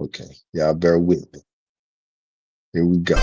Okay, y'all bear with me. Here we go.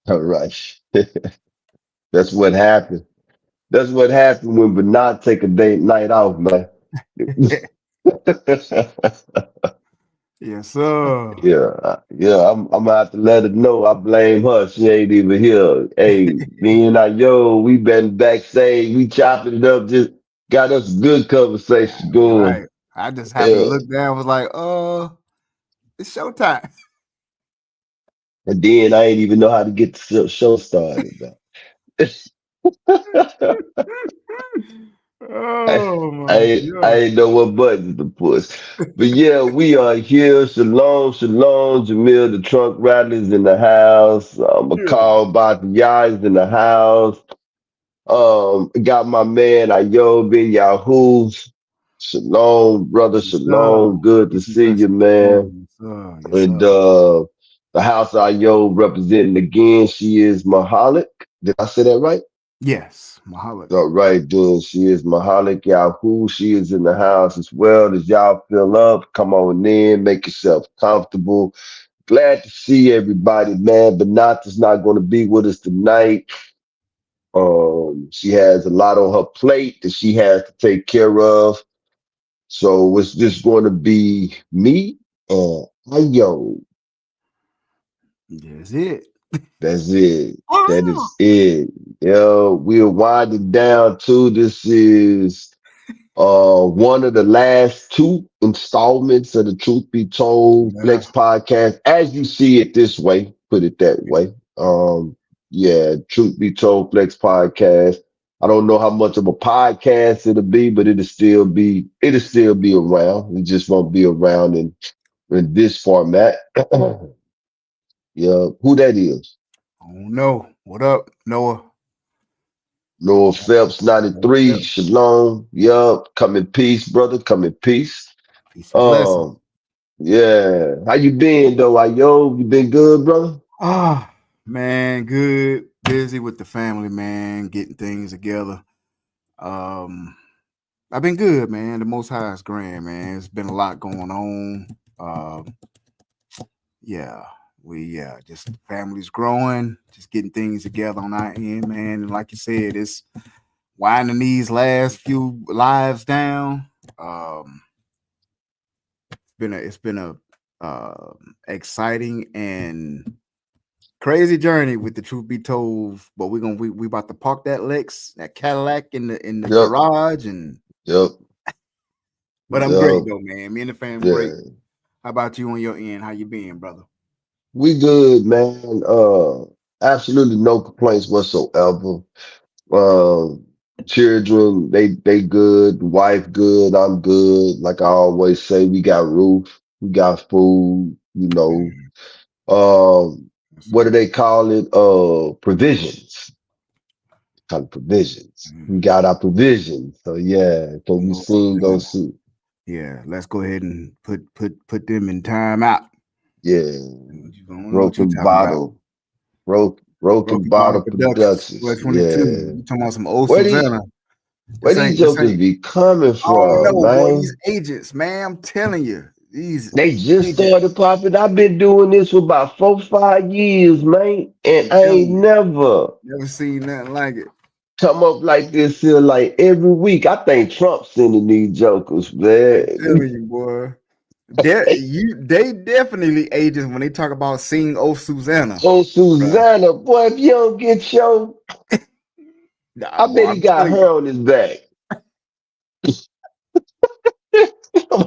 All right. That's what happened. That's what happened when Bernard take a day night off, man. Yes, sir. Yeah. I'm gonna have to let her know. I blame her. She ain't even here. Hey, me and I, we been backstage. We chopping it up. Just got us a good conversation going. Right. I just happened to Yeah. look down, was like, it's showtime. And then I ain't even know how to get the show started, man. I, Oh my I gosh. ain't know what buttons to push. But yeah, we are here. Shalom, shalom. Jamil, the trunk rattlers in the house. Yeah. McCall Bath in the house. Got my man Ayobi Yahoo's. Shalom, brother. Yes, sir. Shalom. Good to Peace and see you, blessings man. upon you. Yes, sir. Yes, And sir. the house Ayo representing again. She is Mahalik. Did I say that right? Yes, Mahalo. All right, then she is Mahalik Yahoo. She is in the house as well. As y'all fill up, come on in, make yourself comfortable. Glad to see everybody, man. Benata's not going to be with us tonight. She has a lot on her plate that she has to take care of. So it's just going to be me and Ayo. That's it. That's it. That Oh, is it. Yo, we're winding down too. This is one of the last two installments of the Truth Be Told yeah. Flex podcast, as you see it this way, put it that way. Yeah, Truth Be Told Flex podcast. I don't know how much of a podcast it'll be, but it'll still be around. It just won't be around in this format. Yeah, who that is? Oh no. What up, Noah? Noah Phelps, Noah 93, Phelps. Shalom. Yup, come in peace, brother. Come in peace. Peace and blessings. Um, Yeah. How you been though, Ayo? You been good, brother? Ah, man, good. Busy with the family, man, getting things together. Um, I've been good, man. The Most High is grand, man. It's been a lot going on. Yeah, just families growing, just getting things together on our end, man. And like you said, it's winding these last few lives down. Um, it's been a exciting and crazy journey with the truth be told. But we about to park that Cadillac in the Yep. garage, and Yep. but I'm great Yep. though, man. Me and the fam great. Yeah. How about you on your end? How you been, brother? We good, man. Absolutely no complaints whatsoever. Um, children, they good, wife good, I'm good. Like I always say, we got roof, we got food, you know. Mm, Um, yes, what do sir. they call it? Provisions. Kind of provisions. We Mm. got our provisions. So yeah, can you Most sing those? definitely. Yeah, let's go ahead and put them in time out. Yeah, You don't know what you're broken talking about. bottle, broke. Broken Broken Bottle Bottle Productions, Productions. 22. Yeah. You talking about some old Where these Susanna? where This these ain't. This jokers ain't. be coming I don't from, know, boy. These man? agents, man. I'm telling you, these They just started agents. popping. I've been doing this for about 4, 5 years, man. And I'm I telling ain't you, never never seen nothing like it. come up like this here like every week. I think Trump's sending these jokers, I'm man. telling you, boy. They definitely agents when they talk about seeing old Susanna. Oh, Bruh. Susanna, boy, if you don't get your, Nah, I boy, bet he I'm got telling you, hair on his back.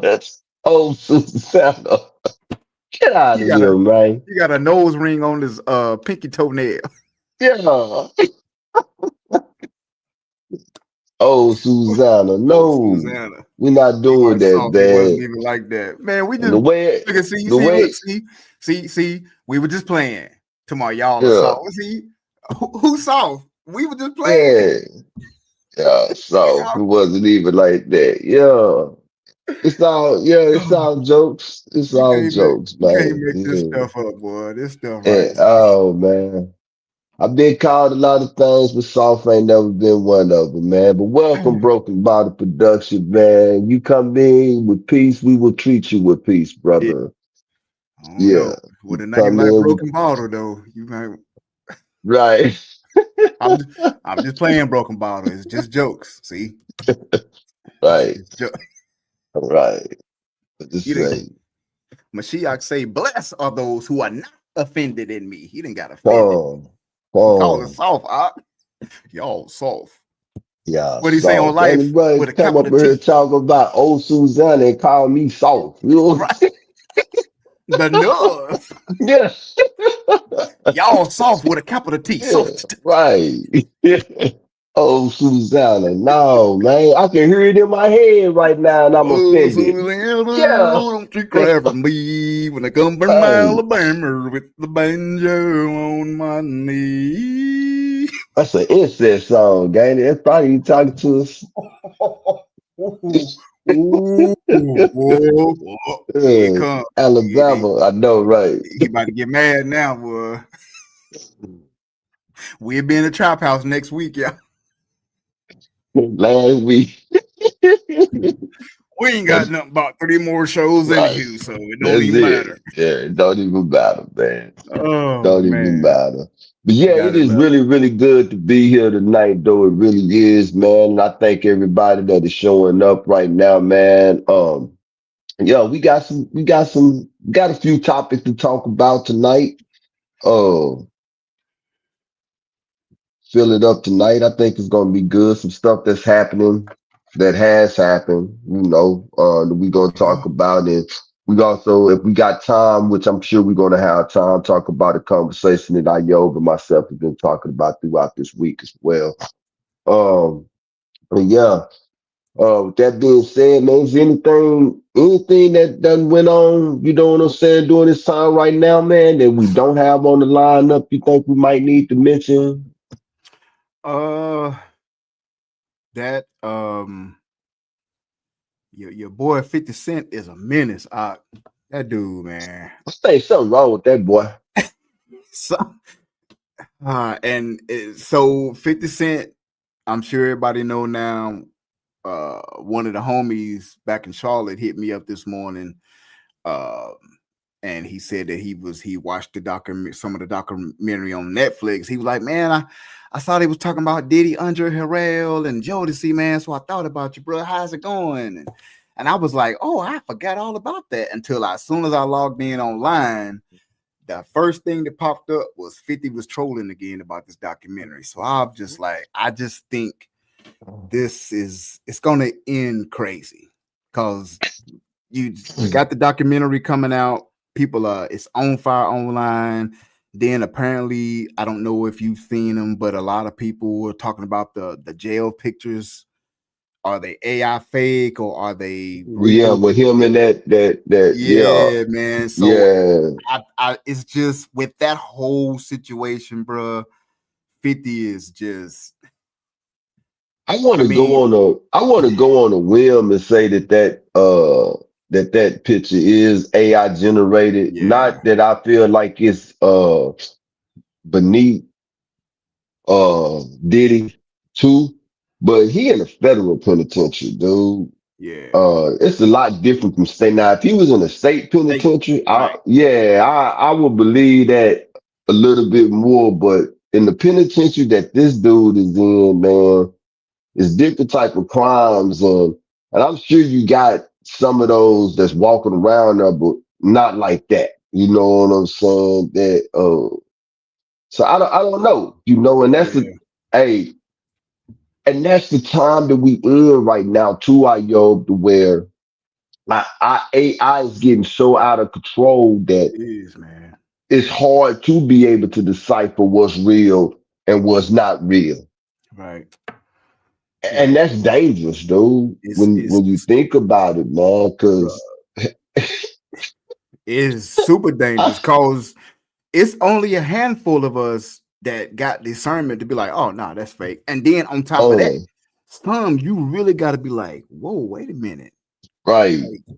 That's old Susanna. Get out he of got here, a man. he got a nose ring on his pinky toenail. Yeah. Oh, Susanna. Old No, Susanna. we're not You doing are that, soft. It wasn't man. even like that. Man, we And just look and the look, way, we were just playing. Tomorrow, y'all are yeah, soft. See, who soft? We were just playing. yeah, yeah. So it Y'all, wasn't even like that. Yeah. It's all jokes. It's all jokes, you can't man. make this Yeah. stuff up, boy. This stuff right And, here. oh, man. I've been called a lot of things, but soft ain't never been one of them, man. But welcome, Broken Bottle Production, man. You come in with peace, we will treat you with peace, Yeah, brother. I don't Yeah. know. You Would have not even come like in with broken bottle though. You might. right, I'm just, I'm just playing broken bottle. It's just jokes. See, it's right, just jokes. right. But He just didn't. say, Mashiach say, "Bless are those who are not offended in me." He didn't got offended. come, He called us come. soft. Y'all soft. Yeah, What he say on soft. life Anybody with a come up capital here T? talking about old Susanna and call me soft. You know what Right. The nerve. I'm saying? Y'all soft with a capital T. Yeah, Soft. right. Oh, Susanna. No, man. I can hear it in my head right now and I'm Oh, offended. Susanna, Yeah. don't you cry for me when I come from Right. Alabama with the banjo on my knee. That's an incest song, gang. That's probably you talking to us. Ooh, ooh, whoa, whoa. Here it comes. Alabama. I know, right. He about to get mad now, boy. We'll be in the trap house next week, y'all. Last week. We ain't got That's nothing about 3 more shows in right. here, so it don't That's even matter. it. Yeah, it don't even matter, man. Oh Don't even man, matter. But yeah, you it gotta is love really, really good to be here tonight, though. It really is, man. And I thank everybody that is showing up right now, man. Yeah, we got a few topics to talk about tonight. Uh, fill it up tonight. I think it's gonna be good. Some stuff that's happening that has happened, that we gonna it. talk about. And we also, if we got time, which I'm sure we're gonna have time, talk about a conversation that I Yob and myself have been talking about throughout this week as well. Um, but yeah. With that being said, man, is anything that done went on, you know what I'm saying, during this time right now, man, that we don't have on the lineup you think we might need to mention? Uh, that your boy 50 Cent is a menace. That dude, man. I think something wrong with that boy. So, so 50 Cent. I'm sure everybody know now. One of the homies back in Charlotte hit me up this morning. Um, and he said that he watched some of the documentary on Netflix. He was like, man, I saw they was talking about Diddy, Andre Harrell, and Jodeci, man. So I thought about you, bro. How's it going? And I was like, oh, I forgot all about that until as soon as I logged in online, the first thing that popped up was 50 was trolling again about this documentary. So I'm just like, I just think it's gonna end crazy because you got the documentary coming out. People it's on fire online. Then apparently, I don't know if you've seen them, but a lot of people were talking about the jail pictures. Are they AI fake or are they Yeah, real? with him and that, yeah, Yeah, man. So yeah. it's just with that whole situation, bro. 50 is just. I mean, I want to go on a whim and say that picture is AI generated. yeah, Not that I feel like it's beneath. Diddy too, but he in a federal penitentiary, dude. Yeah. It's a lot different from state. Now, if he was in a state They penitentiary, right. I would believe that a little bit more. But in the penitentiary that this dude is in, man, it's different type of crimes, and I'm sure you got some of those that's walking around there, but not like that. You know what I'm saying? So I don't know. You know, and that's the Yeah. hey, and that's the time that we in right now too, I to where AI is getting so out of control that It is, man. it's hard to be able to decipher what's real and what's not real. Right. And Right. that's dangerous, dude, It's when you think about it, man, bruh, because it is super dangerous I because it's only a handful of us that got discernment to be like, oh no, that's fake. And then on top of that, uh, some you really gotta be like, whoa, wait a minute. right, Like,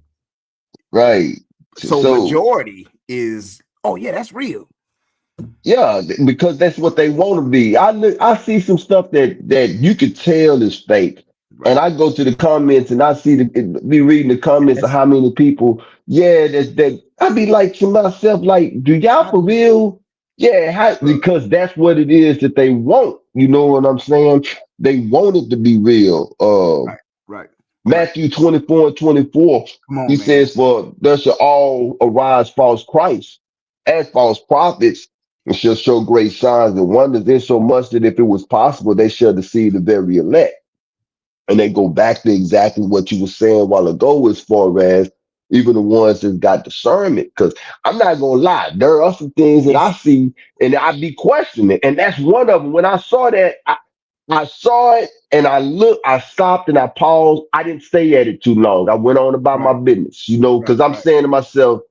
right. so So majority is, oh yeah, that's real. yeah, because that's what they want to be. I see some stuff that you could tell is fake, and Right. I go to the comments and I see be reading the comments of That's how many people. Yeah, that I be like to myself, like, do y'all I, for real? Yeah, bruh, because that's what it is that they want. You know what I'm saying? They want it to be real. right, right, right. Matthew 24:24, Come he on, man. says, for there shall all arise false Christ and false prophets, and shall show great signs and wonders, insomuch that if it was possible, they shall deceive the very elect. And they go back to exactly what you were saying a while ago, as far as even the ones that got discernment. Because I'm not gonna lie, there are some things that I It's see and I be questioning, and that's one of them. When I saw that, I saw it and I looked, I stopped and I paused. I didn't stay at it too long. I went on about my right, business, you know, right, because I'm right, saying to myself,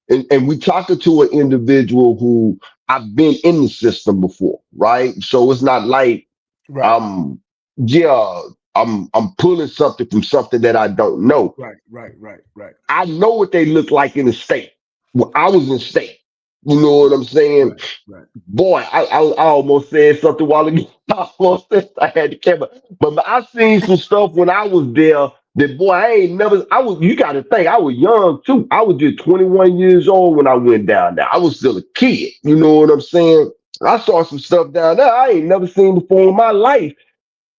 and we talking to an individual who I've been in the system before, right? So it's not like right, I'm, yeah, I'm pulling something from something that I don't know. right, right, right, right, I know what they look like in the state. Well, I was in state. You know what I'm saying? right, right. Boy, I almost said something while ago. I almost said I had the camera, but I seen some stuff when I was there. That boy, I ain't never. I was. You got to think, I was young too. I was just 21 years old when I went down there. I was still a kid. You know what I'm saying? I saw some stuff down there I ain't never seen before in my life,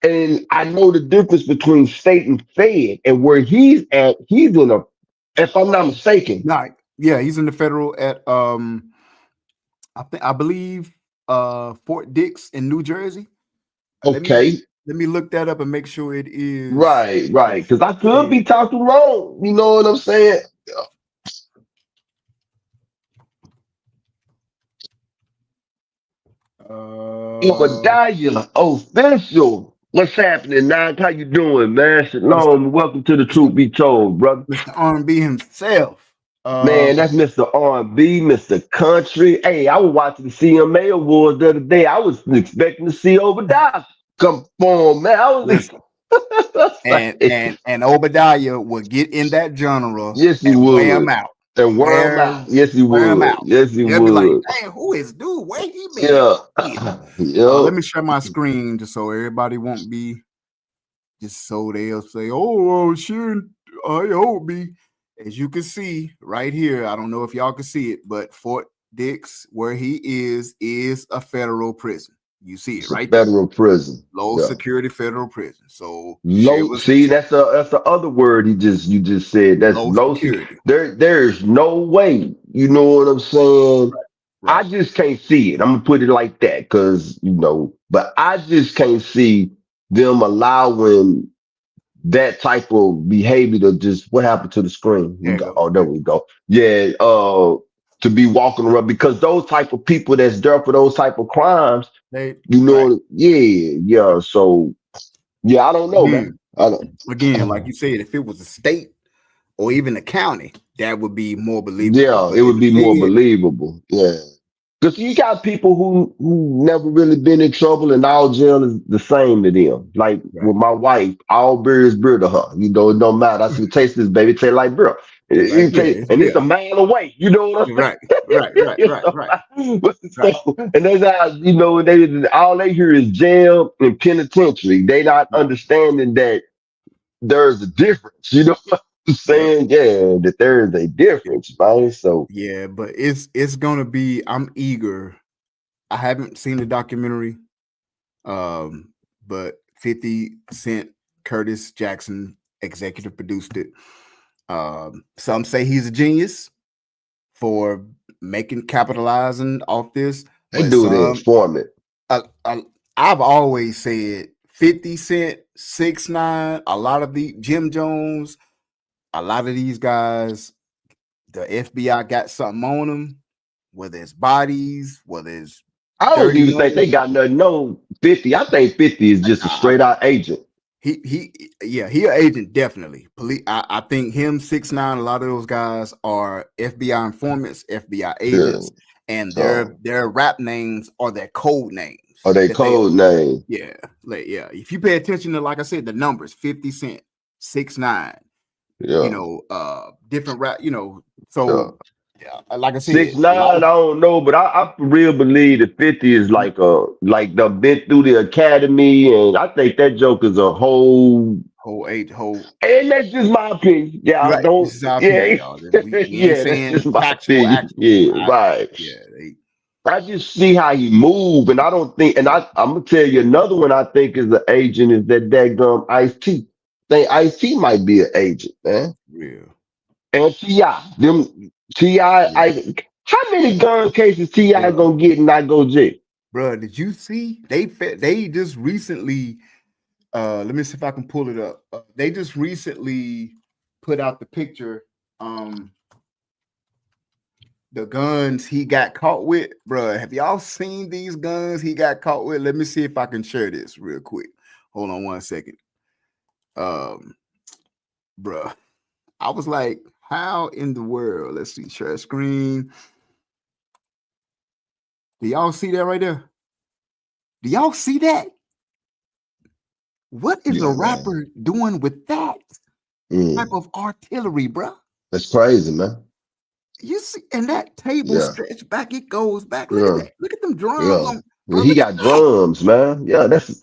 and I know the difference between state and fed. And where he's at, he's in a. If I'm not mistaken, Nah, yeah, he's in the federal at I believe Fort Dix in New Jersey. Let me okay, let me look that up and make sure it is right, right, because I could fed. be talking wrong. You know what I'm saying? Uh, Obadiah, official. What's happening, Nine? How you doing, man? Mr. Shalom. Welcome to the Mr. Truth Be Told, brother. Mr. R&B himself. Man, that's Mr. R&B, Mr. Country. Hey, I was watching the CMA Awards the other day. I was expecting to see Obadiah come form, man. I was Listen, like, and Obadiah would get in that genre yes, he and wear him would. out. And wear him out. Yes, he Wear him would. out. Yes, he They'll be like, would. "Dang, who is dude? Where he been? Yeah. Who he is?" Yep. Let me share my screen just so everybody won't be just so they'll say, "Oh, shit, I hope me." As you can see right here, I don't know if y'all can see it, but Fort Dix, where he is a federal prison. You see it It's a right there, federal prison. low Yeah. security federal prison. So share Low, was see, that's the other word you just said. That's low low. security. There's no way. You know what I'm saying? I Right. just can't see it. I'm gonna put it like that, because but I just can't see them allowing that type of behavior to just. What happened to the screen? We There you go. go. Oh, there we go. Yeah. To be walking around, because those type of people that's there for those type of crimes. They You right. know. Yeah. Yeah. So yeah, I don't know, man. Again, I don't. again, like you said, if it was a state or even a county, that would be more believable. Yeah, But it in would be the more fed, believable. Yeah, because you got people who never really been in trouble, and all jail is the same to them. Like right. with my wife, all beer is beer to her. You know, it don't matter. I said, taste this, baby, taste like beer. Like, yeah, it's And it's a real. mile away. You know what I'm Right, right, right, saying? right, right, So, right. and that's how they all they hear is jail and penitentiary. They not Right. understanding that there's a difference. You know what I'm Yep. saying? Yeah, that there is a difference, man. So Yeah, but it's gonna be. I'm eager. I haven't seen the documentary, um, but 50 Cent, Curtis Jackson executive produced it. Some say he's a genius for making capitalizing off this, they but do the informant. uh, uh, I've always said 50 Cent, 6ix9ine, a lot of the Jim Jones, a lot of these guys, the FBI got something on them, whether it's bodies, whether it's I don't dirty even think money. they got nothing. No 50. I think 50 is just a I, straight out agent. he yeah, he an agent definitely. Police, I think him 6ix9ine, a lot of those guys are FBI informants, FBI Yeah. agents, and So their rap names are their code names are they that they code name? yeah, like yeah. If you pay attention to, like I said, the numbers 50 Cent, 6ix9ine, Yeah. different rap, Yeah. so yeah, like I Six said, a nine, lot I of don't know, but I for real believe that 50 is like the been through the academy, and I think that joke is a whole. whole And that's just my opinion. Yeah, I right. This don't. is our opinion, Yeah, y'all. We ain't yeah, that's just saying my factual, opinion. actual. Yeah, right. Yeah, they I just see how he move, and I don't think. And yeah, I'm gonna tell you another one I think is an agent is that daggum Ice T. Think Ice T might be an agent, man. real. And Ti, them Ti, Yeah, how many gun cases Ti bro. gonna get and not go jail? Bro, did you see they just recently? Let me see if I can pull it up. They just recently put out the picture. Um, the guns he got caught with, bro. Have y'all seen these guns he got caught with? Let me see if I can share this real quick. Hold on 1 second. Um, bro, I was like, how in the world? Let's see, share screen. Do y'all see that right there? Do y'all see that? What is a Yeah, man. rapper doing with that type Mm, of artillery, bro? that's crazy, man. You see, and that table Yeah, stretched back, it goes back. Look at yeah, that. Look at them drums yeah. on, Well, bro. he Look at got that, drums, man. Yeah, that's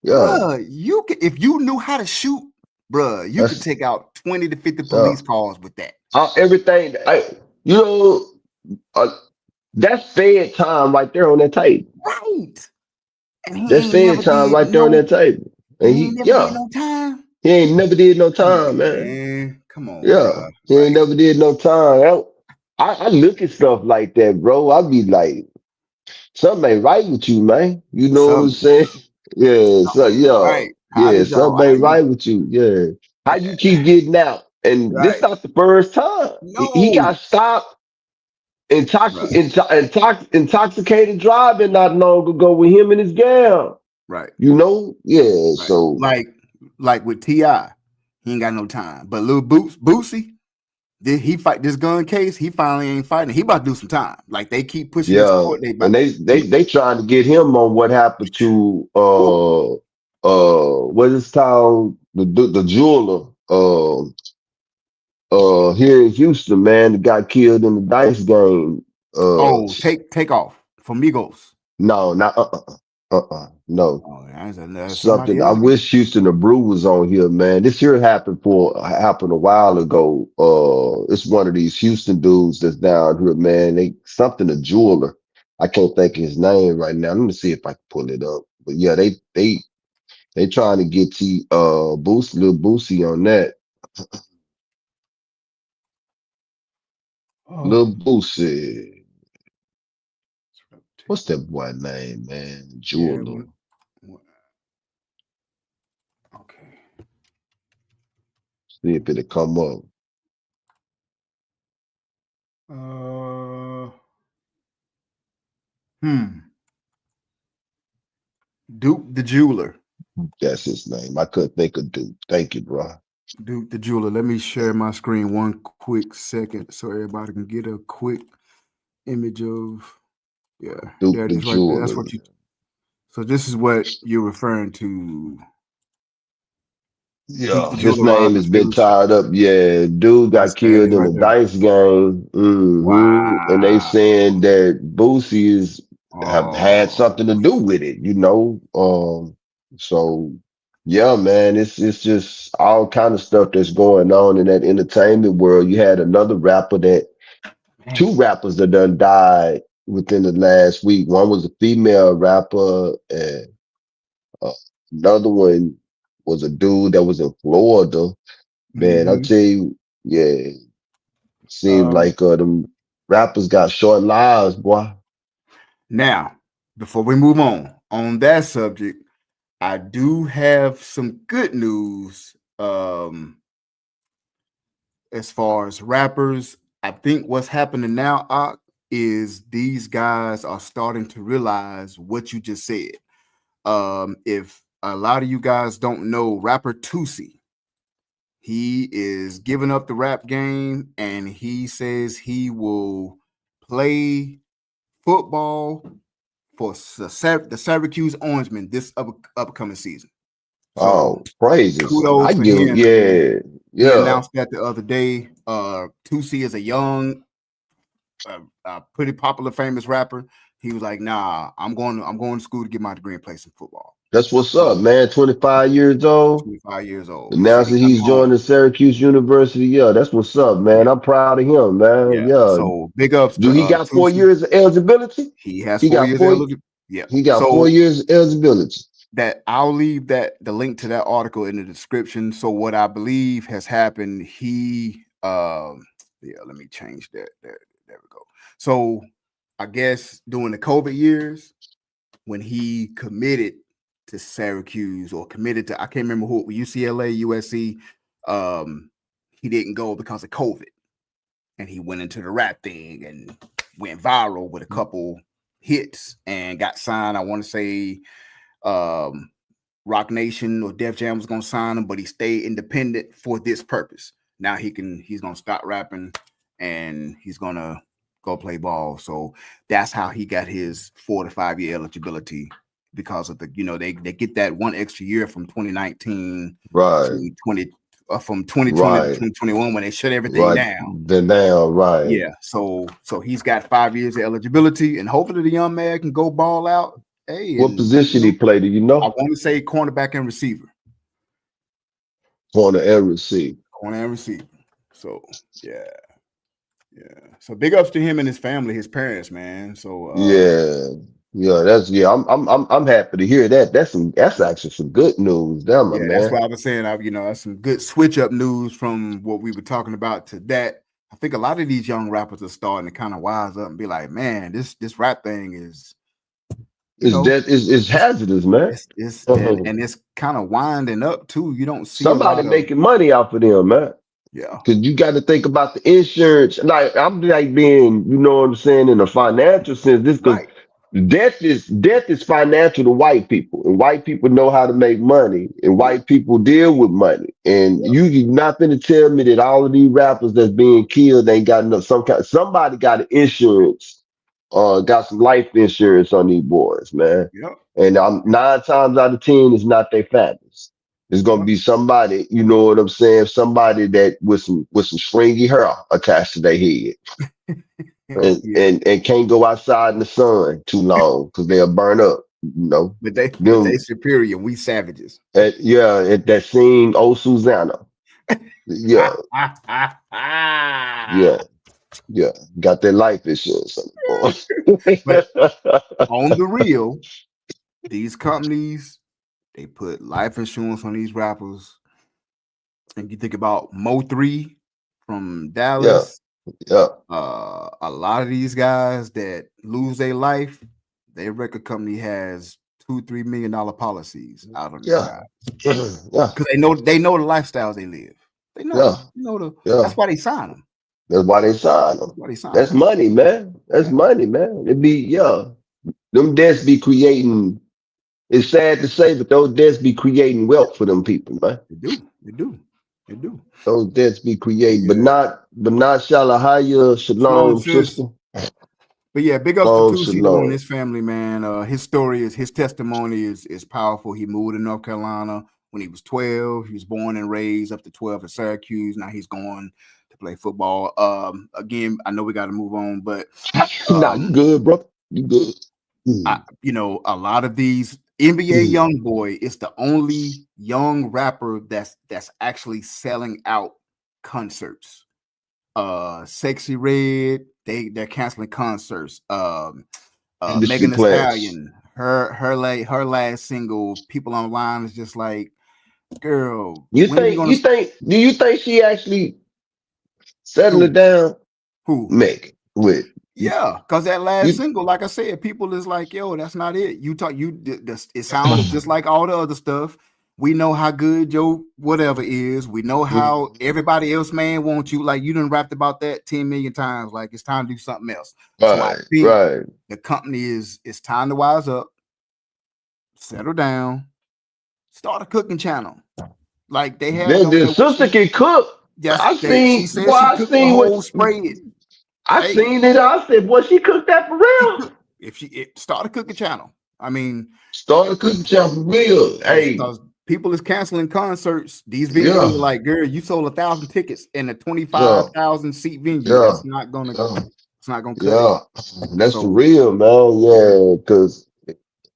yeah. bro. You can, if you knew how to shoot, bro, you could That's take out 20 to 50 yeah. police cars with that. Everything. You know, uh, that's fed time right there on that table. Right. And That's fed time right there on that table. And he ain't never did yeah, no time. he ain't never did no Come time, on, man. man. Come on, bro. Yeah, he ain't Like never did no time. I look at stuff like that, bro. I be like, something ain't right with you, man. You know what I'm something, saying? Yeah, so something ain't yeah, right. How yeah, did y'all something how ain't you right with you. Yeah. How you yeah, keep getting out? And this right. not the first time. He No. got stopped Right, intoxicated driving not long ago with him and his gal. right, You know? Yeah, right. so Like with Ti, he ain't got no time. But Lil Boosie, did he fight this gun case? He finally ain't fighting. He about to do some time. Like they keep pushing this yeah. court. They And about they he, they trying to get him on what happened to whew, what is called the jeweler here in Houston, man, that got killed in the dice game. oh take off for Migos. No, not no. Oh, that's somebody Something I else. wish Houston the Brew was on here, man. This here happened a while ago. It's one of these Houston dudes that's down here, man. They something a jeweler. I can't think of his name right now. Let me see if I can pull it up. But yeah, they trying to get T Lil Boosie on that. Lil Oh, Boosie. What's that boy name, man? yeah. Jeweler. Okay. See if it'll come up. Uh, hmm. Duke the jeweler. That's his name. I couldn't think of Duke. Thank you, bro. Duke the jeweler. Let me share my screen 1 quick second so everybody can get a quick image of. Yeah, Duke there it the is right there. That's jeweler. what you. So this is what you're referring to. Yeah, his Utilize name the has been skills. tied up. Yeah, dude That's got killed badass in right a there. dice game. And they Wow. saying that Boosie is have had Oh, something to do with it, you know. So yeah, man, it's just all kind of stuff that's going on in that entertainment world. You had another rapper that man. two rappers that done died within the last week. One was a female rapper, and uh, another one was a dude that was in Florida. Man, I Hmm. tell you, yeah, it seemed Um, like them rappers got short lives, boy. Now, before we move on that subject, I do have some good news. As far as rappers, I think what's happening now, is these guys are starting to realize what you just said. If a lot of you guys don't know, rapper Tusi, he is giving up the rap game, and he says he will play football for the Syracuse Orangemen this upcoming season. So Oh, praises. I kudos for give him, him, man. yeah, He yeah. announced that the other day. Tusi is a young, pretty popular, famous rapper. He was like, "Nah, I'm going to school to get my degree and play some football." That's what's up, So man. 25 years old. 25 years old. He said he Announcing coming he's home. joining Syracuse University. Yeah, that's what's up, man. Yeah, I'm proud of him, man. yeah. Yeah. So big ups Do to he got four Tusi. years of eligibility? He has He 4 got years four. eligible. Yeah. He got 4 So years of eligibility. that I'll leave the link to that article in the description. So what I believe has happened, yeah, let me change that. There we go. So I guess during the COVID years, when he committed to Syracuse or committed to, I can't remember who, UCLA, USC, um, he didn't go because of COVID, and he went into the rap thing and went viral with a couple hits and got signed. I want to say um Rock Nation or Def Jam was gonna sign him, but he stayed independent for this purpose. Now he's gonna stop rapping and he's gonna go play ball. So that's how he got his 4 to 5 year eligibility, because of they get that one extra year from 2019 Right, to 20 from 2020 to right, 2021 when they shut everything right. down. Then now, right. Yeah, so he's got 5 years of eligibility, and hopefully the young man can go ball out. Hey, What and position he play? Do you I know? want to say cornerback and receiver, Corner and receiver. corner and receiver. So yeah, yeah. So big ups to him and his family, his parents, man. So Yeah, yeah. That's yeah. I'm happy to hear that. That's actually some good news, there, my yeah, that's man. what I was saying. That's some good switch up news from what we were talking about to that. I think a lot of these young rappers are starting to kind of wise up and be like, man, this rap thing is, you Is know, that is hazardous, man. it's and it's kind of winding up too. You don't see a Somebody lot of, making money off of them, man. yeah, Cause you got to think about the insurance. Like I'm like being, you know what I'm saying, in a financial sense. This because right, death is financial to white people, and white people know how to make money, and yeah, white people deal with money. And yeah, you not gonna tell me that all of these rappers that's being killed ain't got enough some kind. Somebody got an insurance, got some life insurance on these boys, man. yeah, And I'm 9 times out of 10, it's not their families. It's gonna yeah, be somebody, you know what I'm saying? Somebody that with some stringy hair attached to their head, and yeah. and and can't go outside in the sun too long because they'll burn up. You know But they them. superior. We savages. Yeah, at that scene, oh Susanna. Yeah, yeah, yeah. Got their life insurance on But the on the real, these companies, they put life insurance on these rappers. And you think about Mo3 from yeah, Dallas, yeah, a lot of these guys that lose their life, their record company has $2-3 million policies out on these yeah, guys, yeah, because they know the lifestyles they live. They know yeah, them. That's yeah. why they sign them. That's why they sign them. That's why they sign That's them. money, man. That's Yeah, money, man. It be yeah. Them debts be creating. It's sad to say, but those debts be creating yeah, wealth for them people, man. they do. They do. They do. Those debts be But creating, but yeah, not Shalahaya, shalom, Shalom, sis. sister. But yeah, big ups to Shalom, Tusi though and Shalom. his family, man. His story his testimony is powerful. He moved to North Carolina, when he was 12. He was born and raised up to 12 at Syracuse. Now he's going to play football. Again, I know we got to move on, but Nah, you um, good, bro. You good. a lot of these NBA Mm. young boy is the only young rapper that's actually selling out concerts. Sexy Red, they're canceling concerts. Industry Megan Thee plants. Stallion, her last single, people online is just like, girl, You when are we think? gonna You think? Do you think she actually settled it who down? who? Meg with you. Yeah, because that last You single, like I said, people is like, yo, that's not it. You talk, it sounds just like all the other stuff. We know how good your whatever is. We know how everybody else, man, wants you. Like you done rapped about that 10 million times. Like it's time to do something else. So I right, think right. the company is it's time to wise up, settle down, start a cooking channel. Like they had it Then on the there where sister she can cook. just I they she seen, boy. said she I cooked the seen what whole spread. I Hey, seen it. I said, boy, she cooked that for she real. could if start a cooking channel. I mean, Start a cooking channel for real. Hey, because people is canceling concerts. These yeah, venues are like, girl, you sold 1,000 tickets in a yeah, 25,000 seat venue. yeah, That's not gonna yeah, it's not gonna cut it. yeah. That's for So real, man. yeah, Yeah, because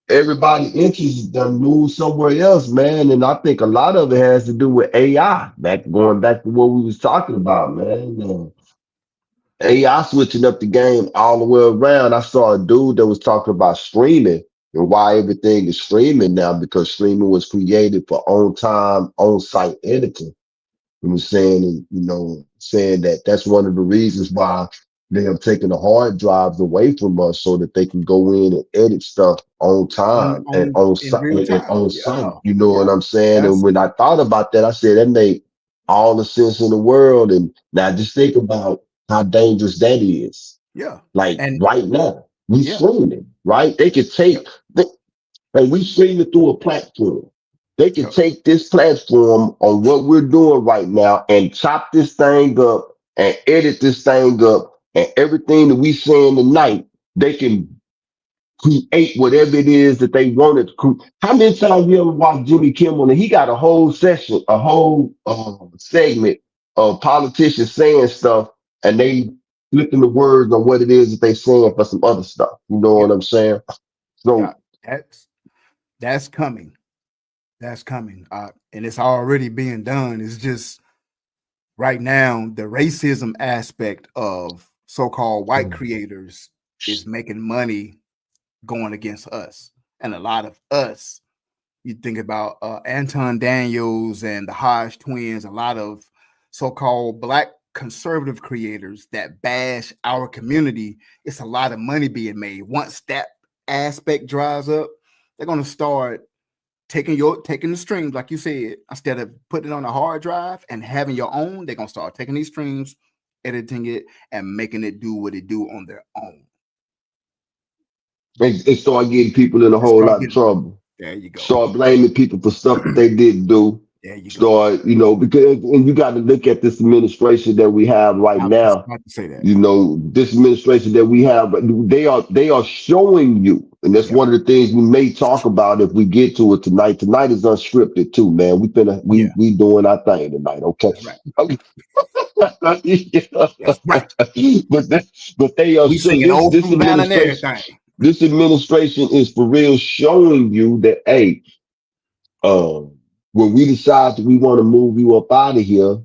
everybody interest done moved somewhere else, man. And I think a lot of it has to do with AI. Going back to what we was talking about, man. AI switching up the game all the way around. I saw a dude that was talking about streaming and why everything is streaming now because streaming was created for on time, on site editing. You know, saying, and, saying that that's one of the reasons why they have taken the hard drives away from us so that they can go in and edit stuff on time and on in real and time. on Yeah, site. You know what yeah. I'm saying? And That's when I thought about that, I said that made all the sense in the world. And now just think about how dangerous that is. yeah. Like And right now, we yeah, streaming, right? They could yep, and we stream it through a platform. They can yep. take this platform on what we're doing right now and chop this thing up and edit this thing up and everything that we saying tonight, they can create whatever it is that they wanted to create. How many times you ever watched Jimmy Kimmel and he got a whole session, a whole segment of politicians saying stuff and they flipping the words on what it is that they saying for some other stuff. You know Yeah, what I'm saying? yeah. So That's coming. That's coming. And it's already being done. It's just right now the racism aspect of so-called white creators is making money going against us. And a lot of us, you think about Anton Daniels and the Hodge twins, a lot of so-called black conservative creators that bash our community. It's a lot of money being made. Once that aspect dries up, they're going to start taking the streams, like you said, instead of putting it on a hard drive and having your own, they're gonna start taking these streams, editing it, and making it do what it do on their own. and start getting people in a And whole start lot of getting trouble. there you go. Start blaming people for stuff that they didn't do. There you go. Start, because and you got to look at this administration that we have right I was just now. about to say that. This administration that we have, they are showing you, and that's Yep. one of the things we may talk about if we get to it tonight. Tonight is unscripted too, man. Yeah, We doing our thing tonight, okay? that's right. Okay. That's right. but they are We so singing this old this Susanna and administration everything. this administration is for real showing you that hey, um, when we decide that we want to move you up out of here,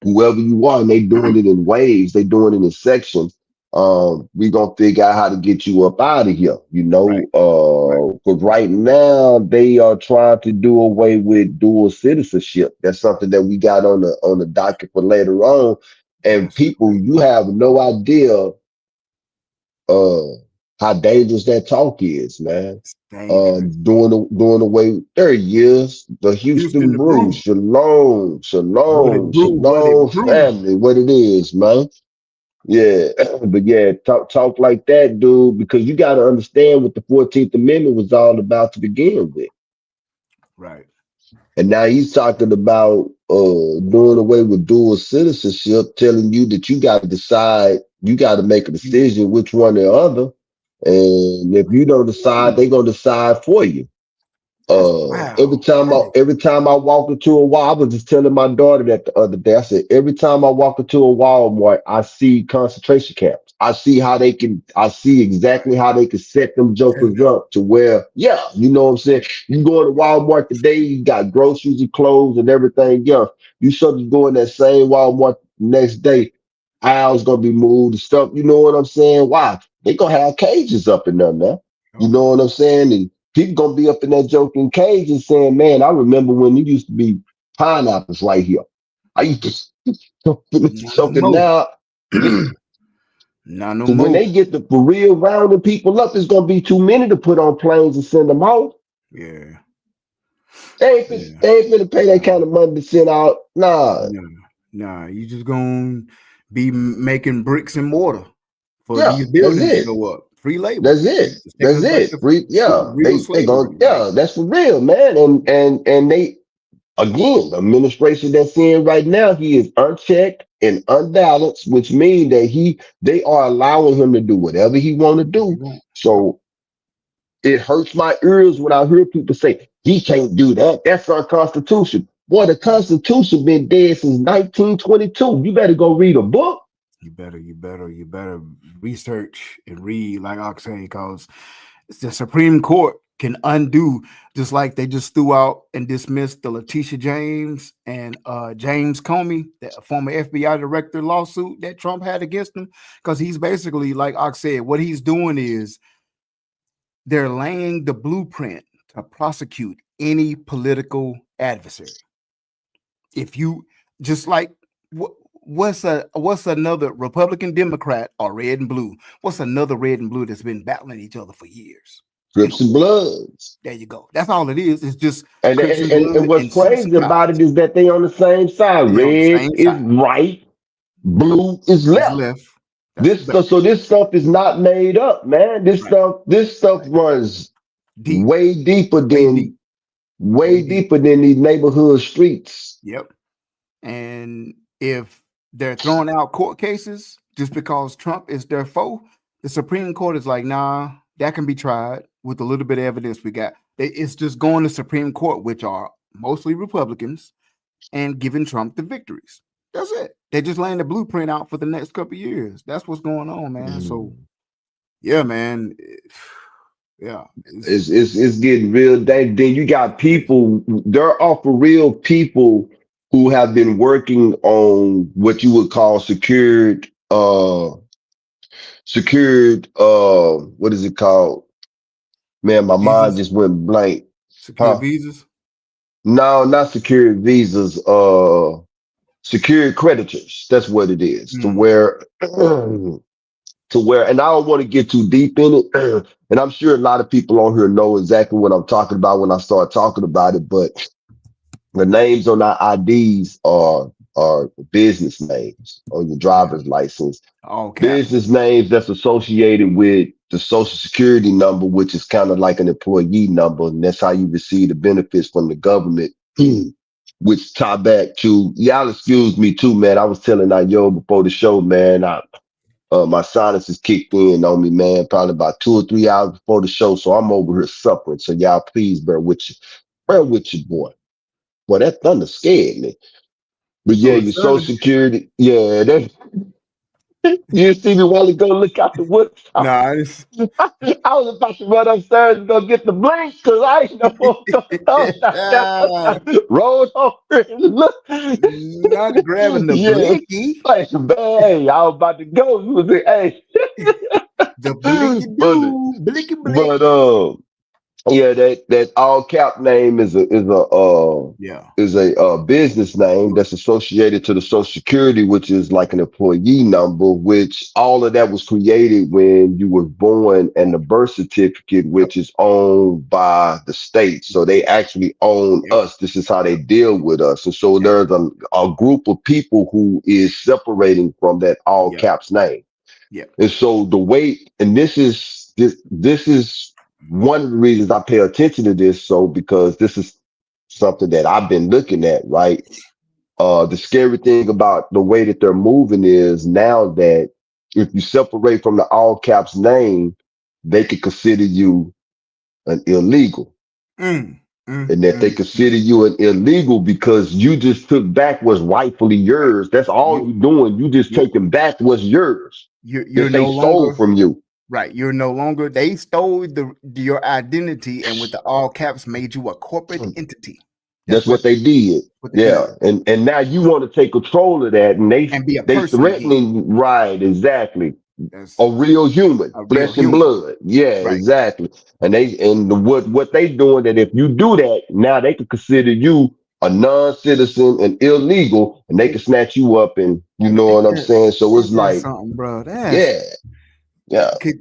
whoever you are, and they doing it in waves, they doing it in sections. We gonna figure out how to get you up out of here, Right, right. because right now they are trying to do away with dual citizenship. That's something that we got on the docket for later on. And That's people, crazy. you have no idea uh how dangerous that talk is, man. It's dangerous. Doing away 30 years, the Houston Houston the Brew, brew. shalom, What it shalom, brew, what it shalom, brew. family, what it is, man. Yeah, but yeah, talk like that, dude, because you got to understand what the 14th Amendment was all about to begin with. Right. And now he's talking about doing away with dual citizenship, telling you that you got to decide, you got to make a You, decision which one or other. And if you don't decide, they're gonna decide for you. That's wow. That is Every time I walk into a wall, I was just telling my daughter that the other day. I said every time I walk into a Walmart, I see concentration camps. I see exactly how they can set them set it jokers up. up to where, yeah, you know what I'm saying. You go to Walmart today, you got groceries and clothes and everything else. You sort of go in that same Walmart next day, aisles gonna be moved and stuff. You know what I'm saying? Why? They gonna have cages up in there, man. You Yep. know what I'm saying? And people gonna be up in that joking cage and saying, "Man, I remember when it used to be pineapples right here. I used to Not no joking more. now." Yeah, Not no because when more. they get the for real rounding people up, it's gonna be too many to put on planes and send them out. Yeah. They Yeah. ain't finna pay that Nah. kind of money to send out. Nah, Nah. Nah. You just gonna be making bricks and mortar for yeah, these that's buildings to it. go up. Free labor. That's it. It's taking That's us back it. to Free, yeah, real they slavery. going Like, yeah, that's for real, man. And they again, the administration that's in right now, he is unchecked and unbalanced, which means that they are allowing him to do whatever he want to if do. you want. Yep. So it hurts my ears when I hear people say he can't do that. That's unconstitutional. Boy, the Constitution been dead since 1922. You better go read a book. You better research and read, like I say, because the Supreme Court can undo, just like they just threw out and dismissed the Letitia James and James Comey, that former FBI director lawsuit that Trump had against him, because he's basically, like I said, what he's doing is they're laying the blueprint to prosecute any political adversary. If you just like what's another Republican, Democrat, or red and blue? What's another red and blue that's been battling each other for years in the Crips and court? Bloods. There you go. That's all it is. It's just And, Crips and, and and, blood and what's and citizen crazy about it violence. is that they on the same side. They on the Red same is side. right, blue is Is left. left. That's better. So this stuff is not made up, man. Right. This stuff Right. runs Deep. Way deep. way Way deep. deeper than these neighborhood streets. Yep. And if they're throwing out court cases just because Trump is their foe, the Supreme Court is like, nah, that can be tried with a little bit of evidence we got. It's just going to Supreme Court, which are mostly Republicans, and giving Trump the victories. That's it. They're just laying the blueprint out for the next couple of years. That's what's going on, man. So Mm. yeah, man. Yeah, It's getting real. Then you got people. There are for real people who have been working on what you would call what is it called? Man, my mind visas, just went blank. secure Huh? visas. No, not secured visas. Secured creditors. That's what it is. Mm, To where, and I don't want to get too deep in it. And I'm sure a lot of people on here know exactly what I'm talking about when I start talking about it. But the names on our IDs are business names on your yeah, driver's license. all caps. Business names that's associated with the social security number, which is kind of like an employee number, and that's how you receive the benefits from the government. Which tie back to y'all. Excuse me too, man. I was telling Yo before the show, man. My sinuses kicked in on me, man. Probably about 2 or 3 hours before the show, so I'm over here suffering. So y'all, please bear with you, boy. Boy, that thunder scared me. But yeah, So the your social Southern, security, yeah, that you see me while ago look out the window. nah, it's I was about to run upstairs and go get the blink because I ain't know what was going on. Rolled over and look. not grabbing the Yeah, blicky, like, hey, I was about to go. You was like, hey, the blicky but do, blicky blick. but yeah, that all cap name Yeah. is a business name that's associated to the Social Security, which is like an employee number. Which all of that was created when you were born, and the birth certificate, Yep. which is owned by the state. So they actually own Yep. us. This is how they Yep. deal with us. And so Yep. there's a group of people who is separating from that all Yep. caps name. Yep. And so the way, and this is one of the reasons I pay attention to this. So because this is something that I've been looking at, right? The scary thing about the way that they're moving is now that if you separate from the all caps name, they could consider you an illegal. Mm. Mm, and that they mm, consider mm. you an illegal because you just took back what's rightfully Right. yours. That's all You you doing. You just you taking back what's yours you're that they no stole longer from you. right. You're no longer. They stole your identity and with the all caps made you a corporate entity. That's That's what they did. what they Yeah. did, And now you want to take control of that, and and be a they person again. threatening, right, exactly. That's A real human, a real flesh and human. blood. Yeah, Right. exactly. What they doing, that if you do that, now they can consider you a non-citizen and illegal, and they can It, snatch you up, and you know ain't what I'm that saying? So it's ain't that like, something, bro? That's yeah, yeah, could,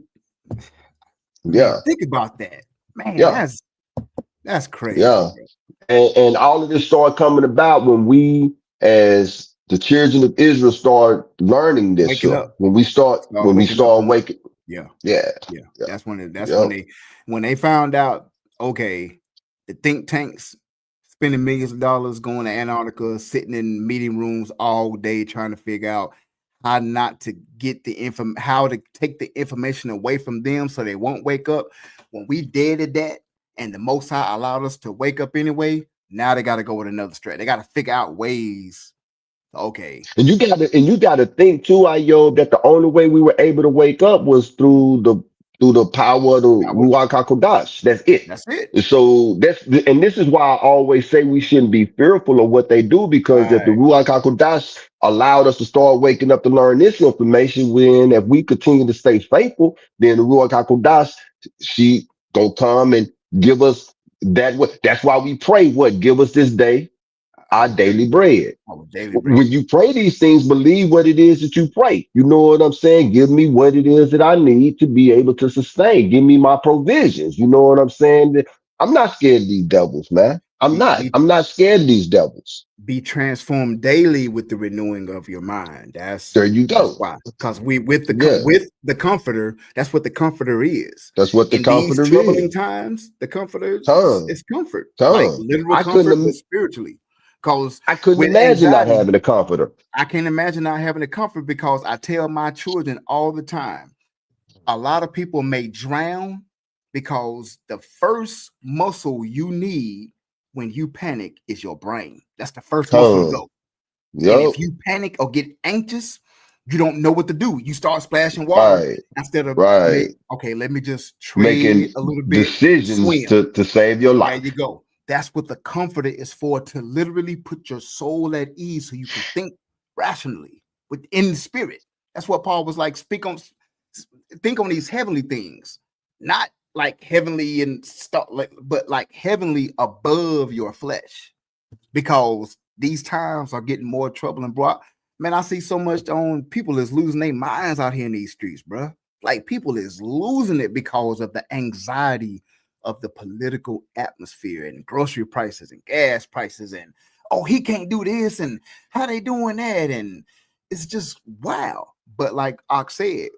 man. yeah, Think about that, man. yeah, That's crazy, yeah. bro. And all of this started coming about when we, as the children of Israel, start learning this Waking stuff. up, When we waking up start on it. waking, Yeah, yeah, yeah. yeah, That's yeah. when they found out. Okay, the think tanks spending millions of dollars going to Antarctica, sitting in meeting rooms all day trying to figure out how not to get how to take the information away from them so they won't wake up. When we did that, and the Most High allowed us to wake up anyway, now they got to go with another strat. They got to figure out ways. Okay, And you gotta think too, Ayob, that the only way we were able to wake up was through the power of the that was, Ruach HaKodesh. That's it. that's it. And so this is why I always say we shouldn't be fearful of what they do, because if the Right. Ruach HaKodesh allowed us to start waking up to learn this information, when if we continue to stay faithful, then the Ruach HaKodesh, she gonna come and give us that's why we pray, what, give us this day our Our daily daily bread. bread. Our daily When bread. you pray these things, believe what it is that you pray. You know what I'm saying? Give me what it is that I need to be able to sustain. Give me my provisions. You know what I'm saying? I'm not scared of these devils, man. I'm Be not. be I'm not scared of these devils. be transformed daily with the renewing of your mind. There you That's go. why. Because we with Yeah. the comforter, that's what the comforter is. That's what the In these comforter troubling is. times, the comforter Come, is comfort, like come. literal comfort, but spiritually. Because I couldn't with imagine not anxiety, having a comforter. I can't imagine not having a comfort because I tell my children all the time, a lot of people may drown because the first muscle you need when you panic is your brain. That's the first muscle to Come. go. And if Yup. you panic or get anxious, you don't know what to do. You start splashing water Right. instead of Right. okay, let me just tread Making a little bit, decisions swim. to save your There you life. go. That's what the comforter is for, to literally put your soul at ease so you can think rationally within the spirit. That's what Paul was like, think on these heavenly things, not like heavenly and stuff like, but like heavenly above your flesh, because these times are getting more trouble and brought. Man, I see so much on people is losing their minds out here in these streets, bro. Like people is losing it because of the anxiety of the political atmosphere and grocery prices and gas prices and oh he can't do this and how they doing that and it's just wow. But like Ox said,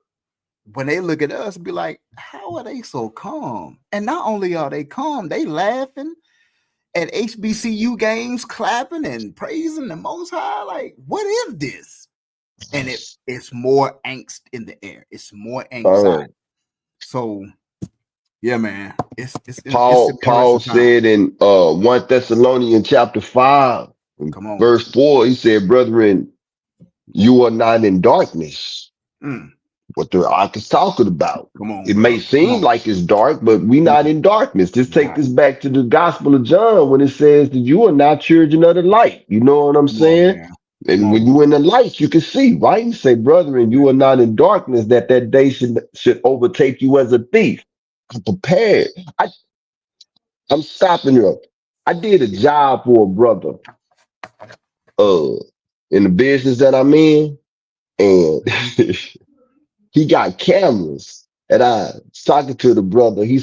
when they look at us, be like, how are they so calm? And not only are they calm, they laughing at HBCU games, clapping and praising the Most High. Like, what is this? And it's more angst in the air. It's more Uh, anxiety. So yeah, man, it's Paul embarrassing time. said in 1 Thessalonians chapter 5, Come on, verse 4, he said, brethren, you are not in darkness. mm, What the ark is talking about. come on, It may bro. Come seem on. like it's dark, but we not Mm, in darkness. Just take not. this back to the Gospel of John when it says that you are not children of the light. You know what I'm Come on, saying? man. Come And when on. you in the light, you can see, right? You say, brethren, you are not in darkness, that day should overtake you as a thief. I'm prepared. I, I'm stopping you. I did a job for a brother uh in the business that I'm in, and Mhm. he got cameras. And I was talking to the brother. He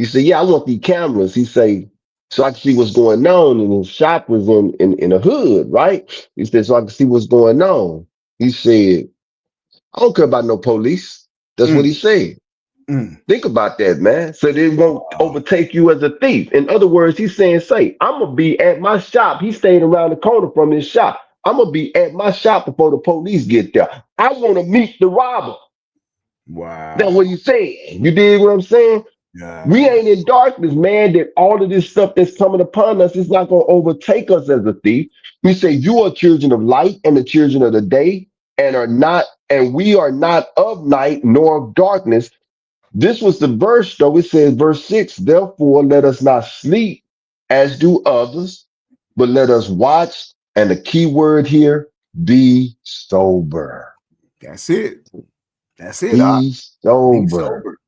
said, yeah, I want these cameras. He say, so I can see what's going on. And his shop was in a hood, right? He said, so I can see what's going on. He said, I don't care about no police. That's what he Mm, said. mm. Think about that, man. So they won't Wow. overtake you as a thief. In other words, he's saying, say, I'm gonna be at my shop. He stayed around the corner from his shop. I'm gonna be at my shop before the police get there. I want to meet the robber. That's Wow. what he's saying. You dig what I'm saying? We Yeah. ain't in darkness, man, that all of this stuff that's coming upon us is not going to overtake us as a thief. We say you are children of light and the children of the day and we are not of night nor of darkness. This was the verse, though. It says, verse 6, therefore let us not sleep as do others, but let us watch. And the key word here, be sober. That's it. That's it. Be Be sober. sober.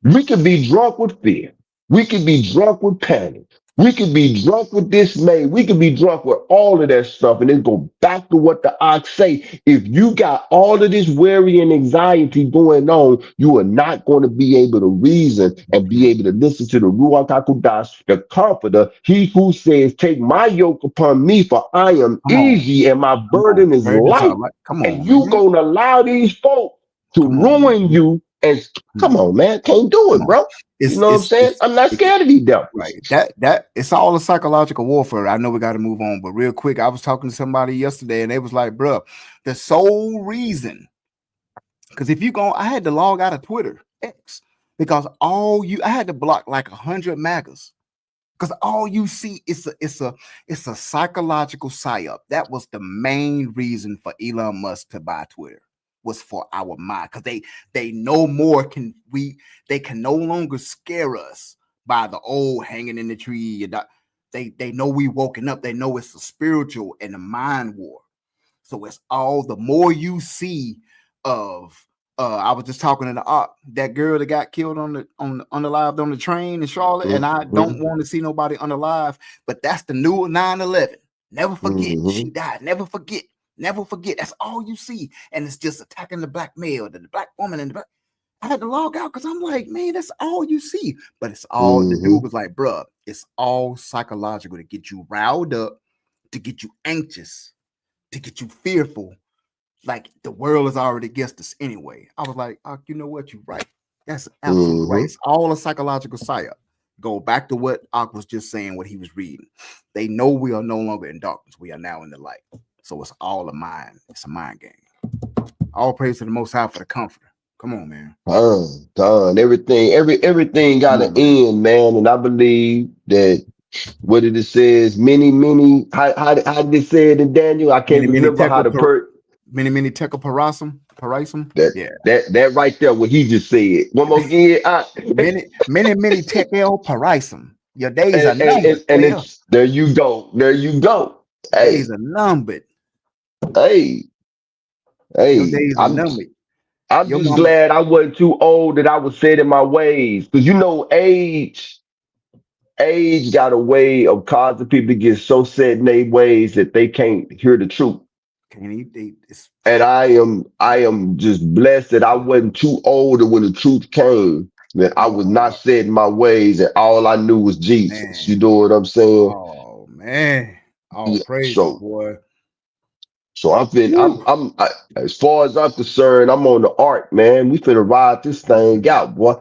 We could be drunk with fear. We could be drunk with panic. We could be drunk with dismay. We could be drunk with all of that stuff. And then go back to what the ox say. If you got all of this worry and anxiety going on, you are not going to be able to reason and be able to listen to the Ruach HaKodesh, the comforter. He who says, take my yoke upon me, for I am Come on. easy and my Come on. burden is Burden is all light. right. Come And on, you man. going to allow these folks to Come on, ruin man. you and come Hmm. on, man. Can't do Come it, on. bro. You It's know what I'm it's saying? it's I'm not it, scared of these right. devils. That it's all a psychological warfare. I know we got to move on, but real quick, I was talking to somebody yesterday, and they was like, "Bruh, the sole reason." Because if you go, I had to log out of Twitter X because I had to block like 100 MAGAs because all you see is a psychological psyop. That was the main reason for Elon Musk to buy Twitter was for our mind because they no more can we they can no longer scare us by the old hanging in the tree. They know we woken up. They know it's a spiritual and a mind war. So it's all the more you see of I was just talking to that girl that got killed on the unalived on the train in Charlotte, and I don't Mm-hmm. want to see nobody unalive, but that's the new 9/11. Never forget. She Mm-hmm. died. Never forget. Never forget. That's all you see. And it's just attacking the black male, the black woman, and the black. I had to log out because I'm like, man, that's all you see. But it's all the Mm-hmm. dude was like, bruh, it's all psychological to get you riled up, to get you anxious, to get you fearful, like the world is already against us anyway. I was like, oh, you know what? You're right. That's absolutely right. Mm-hmm. It's all a psychological psyop. Go back to what Ak was just saying, what he was reading. They know we are no longer in darkness. We are now in the light. So it's all a mind. It's a mind game. All praise to the Most High for the comforter. Come on, man. Done. Everything Come got an on, man. end, man. And I believe that what it says, many, how did it say it in Daniel? I can't Many, many remember how tekel, the per many tekel parasum. that Yeah. that right there, what he just said. One more again. Many tekel parasum. Your days are numbered, And player. it's there you go. There you go. Days Hey, are numbered. hey, Your hey. days are numbered. I'm Your just mama glad I wasn't too old that I was set in my ways. Because you know, age got a way of causing people to get so set in their ways that they can't hear the truth. can't eat. It's And I am just blessed that I wasn't too old when the truth came, that I come was on, not set in my ways and all I knew was Jesus. You man. know what I'm saying? Oh man. All Yeah. praises, boy. So Woo. as far as I'm concerned, I'm on the arc, man. We finna ride this thing out, boy.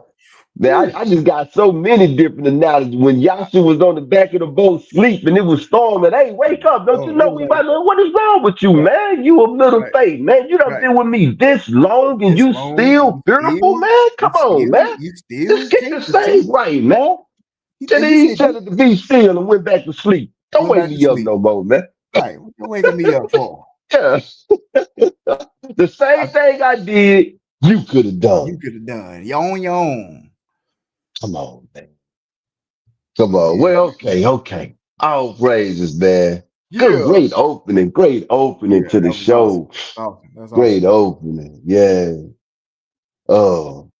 Man, Woo. I just got so many different analogies. When Yasu was on the back of the boat sleeping, it was storming. Hey, wake up. Don't you Oh, know it we was about to, what is wrong with you, right, man? You of little right, faith, man. You done right. been with me this long and This you long, still fearful, man? Come on, man. you Let's still get take this the thing truth. right, man. Tell He these said you fellas to be still and went back to sleep. Don't went wake back to me up sleep. no more, man. Right. What you waking me up for? Yeah. The I, same thing I did, you could have you done. could have done. You on your own. Come on, man. Come on. Yeah. Well, okay. All praises, man. Good, Yeah. great opening Yeah. to the That was awesome. show. Awesome. That's Great awesome. opening. Yeah. Oh,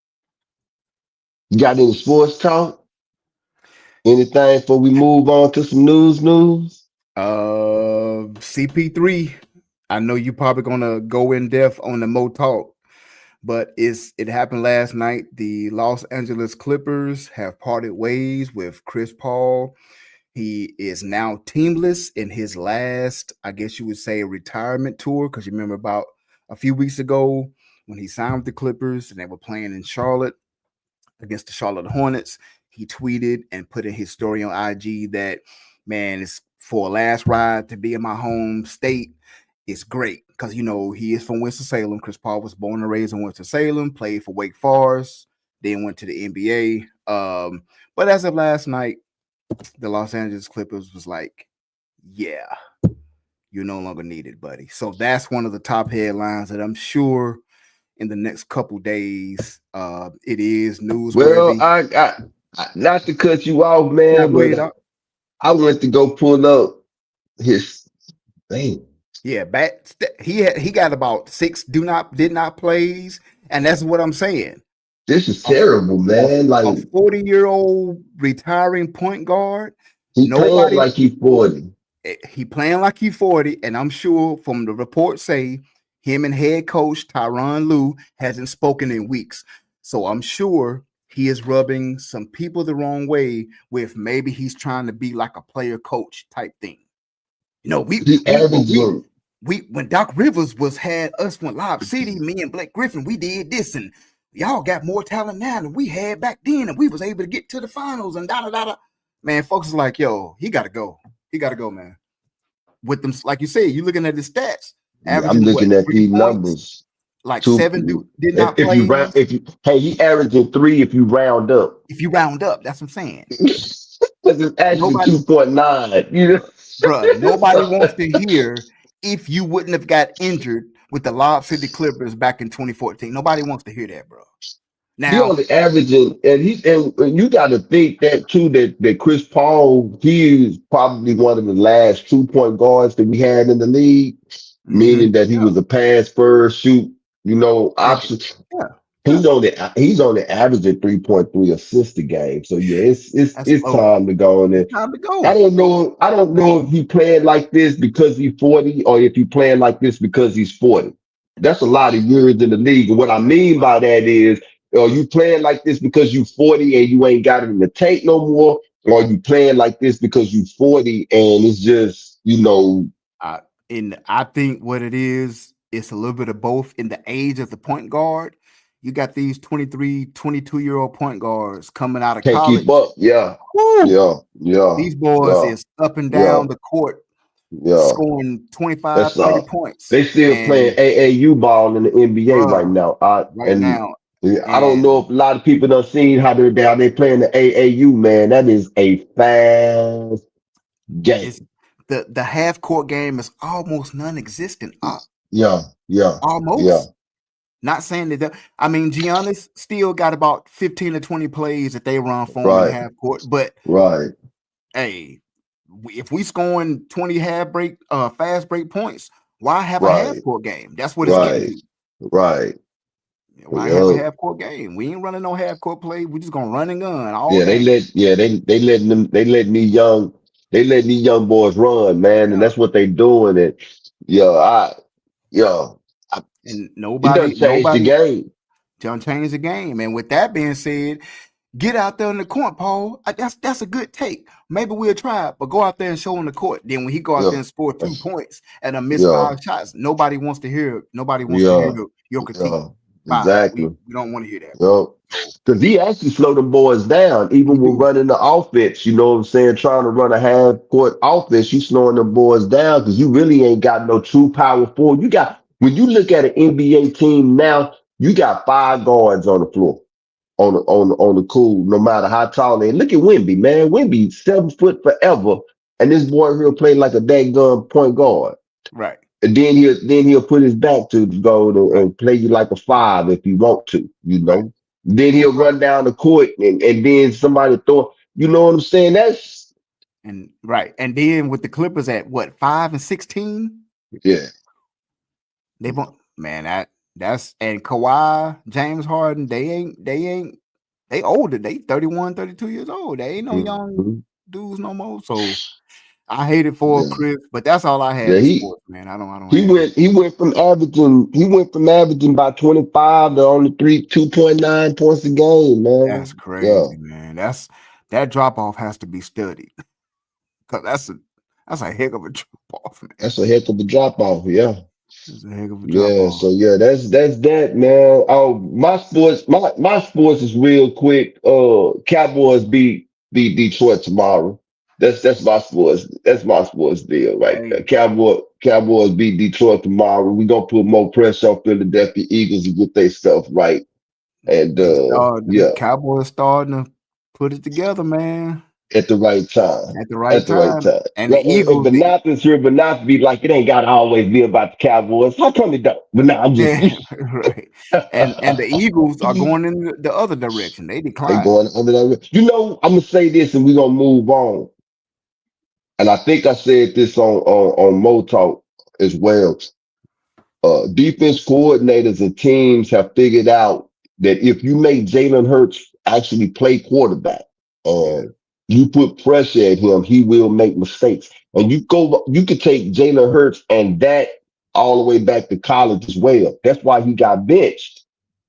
you got any sports talk? Anything before we move on to some news? CP3. I know you probably gonna go in depth on the Mo talk, but it happened last night. The Los Angeles Clippers have parted ways with Chris Paul. He is now teamless in his last, I guess you would say, retirement tour. Because you remember about a few weeks ago when he signed with the Clippers and they were playing in Charlotte against the Charlotte Hornets. He tweeted and put in his story on IG that, man, it's for a last ride to be in my home state. It's great because, he is from Winston-Salem. Chris Paul was born and raised in Winston-Salem, played for Wake Forest, then went to the NBA. But as of last night, the Los Angeles Clippers was like, yeah, you're no longer needed, buddy. So that's one of the top headlines that I'm sure in the next couple days, it is Well, newsworthy. not to cut you off, Now man, go ahead, but Doc. I went to go pull up his thing. Yeah, he got about six did not plays, and that's what I'm saying. This is A, terrible, man. a Like 40-year-old retiring point guard. he playing Nobody like he 40. he playing like he 40, and I'm sure from the reports say him and head coach Tyronn Lue hasn't spoken in weeks. So I'm sure he is rubbing some people the wrong way with maybe he's trying to be like a player coach type thing. You know, He averaging. we when Doc Rivers was had us when Lob City, me and Blake Griffin, we did this, and y'all got more talent now than we had back then, and we was able to get to the finals and da da da da. Man, folks is like, yo, he got to go. He got to go, man. With them, like you said, you looking at his stats, I'm averaging what looking at 3 points, these like seven numbers. did not If you round, plays. if you hey, he averaging 3 if you round up. If you round up, that's what I'm saying. Because it's actually Nobody, 2.9. You know, bruh, nobody wants so, to hear if you wouldn't have got injured with the Lob City Clippers back in 2014. Nobody wants to hear that, bro. he Now, only averaging, and you got to think that too. That Chris Paul, he is probably one of the last 2 point guards that we had in the league, meaning that he yeah, was a pass first, shoot, and option. yeah, yeah, He's only averaging 3.3 assists a game. So yeah, that's it's low. time to go in It's there. time to I go. don't know. I don't know if he playing like this because he's 40 or if he playing like this because he's 40. That's a lot of years in the league. And what I mean by that is, are you playing like this because you 40 and you ain't got it in the tank no more? Or are you playing like this because you 40 and it's just, I and I think what it is, it's a little bit of both in the age of the point guard. You got these 23, 22-year-old point guards coming out of can't keep college. up? Yeah. Woo! Yeah. Yeah. These boys Yeah. is up and Yeah. down the court Yeah. scoring 25, That's 30 points. they still playing And AAU ball in the NBA right bruh, now. right now. I don't know And if a lot of people done seen how they playing the AAU, man. That is a fast it's game. the half court game is almost non-existent. Yeah, yeah, yeah. Almost. Not saying that. I mean, Giannis still got about 15 to 20 plays that they run for him in Right, half court. But right, hey, if we scoring 20 fast break points, why have a half right, court game? That's what it's getting right, to. right. Why have a Yup. half court game? We ain't running no half court play. We just gonna run and gun all Yeah, game. they letting these young boys run, man, and Yeah. that's what they doing. And yeah, yeah, I, And it doesn't change the nobody game. done change the game. And with that being said, get out there in the court, Paul. That's a good take. Maybe we'll try it, but go out there and show him the court. Then when he go out Yeah, there and score 2 points and a miss yeah, 5 shots, nobody wants to hear. Nobody wants to hear yeah, your critique. yeah, Bye. exactly. We don't want to hear that, bro. Yep. So Because he actually slowed them boys down, even he when do. running the offense. You know what I'm saying? Trying to run a half court offense, you slowing them boys down because you really ain't got no true power forward. When you look at an NBA team now, you got five guards on the floor on the cool, no matter how tall they. Look at Wimby, man. Wimby 7 foot forever, and this boy here play like a dang gun point guard. Right. And then he'll put his back to go to Right. and play you like a five if you want to, Right. Then And he'll run down the court and then somebody throw. You know what I'm saying? That's right. And then with the Clippers at what 5 and 16, yeah, they won't. Man, that's and Kawhi, James Harden, they older. They 31, 32 years old. They ain't no young mhm, dudes no more. So I hate it for yeah, Chris, but that's all I have yeah. in He sports, man. I don't he have went he went from averaging by 25 to only 2.9 points a game, that's man. Yeah, crazy, man. That drop off has to be studied because that's a heck of a drop off, man. that's a heck of a drop off. Yeah. That's a heck of a drop Yeah, off. so yeah, that's that, man. Oh, my sports is real quick. Cowboys beat Detroit tomorrow. That's my sports. That's my sports deal right there. Hey, Cowboys beat Detroit tomorrow. We gonna put more pressure on Philadelphia Eagles to get their stuff right. And The yeah, Cowboys starting to put it together, man, at the right time. at the right At the right time. time. And the Well, Eagles, Banatas here, but not to be like it ain't gotta always be about the Cowboys. How come it don't? But now I'm just yeah, right. And the Eagles are going in the other direction. They they declining. going under that. I'm gonna say this and we're gonna move on. And I think I said this on Mo Talk as well. Defense coordinators and teams have figured out that if you make Jalen Hurts actually play quarterback Yeah, and you put pressure at him, he will make mistakes. And you could take Jalen Hurts and that all the way back to college as well. That's why he got benched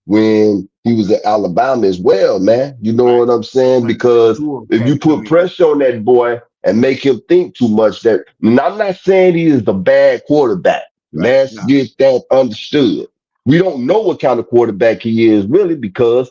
when he was at Alabama as well, man. You know right. what I'm saying? When Because Tua if had you to come put in. pressure on that boy and make him think too much, and I'm not saying he is a bad quarterback. Right. Let's No, get that understood. We don't know what kind of quarterback he is really because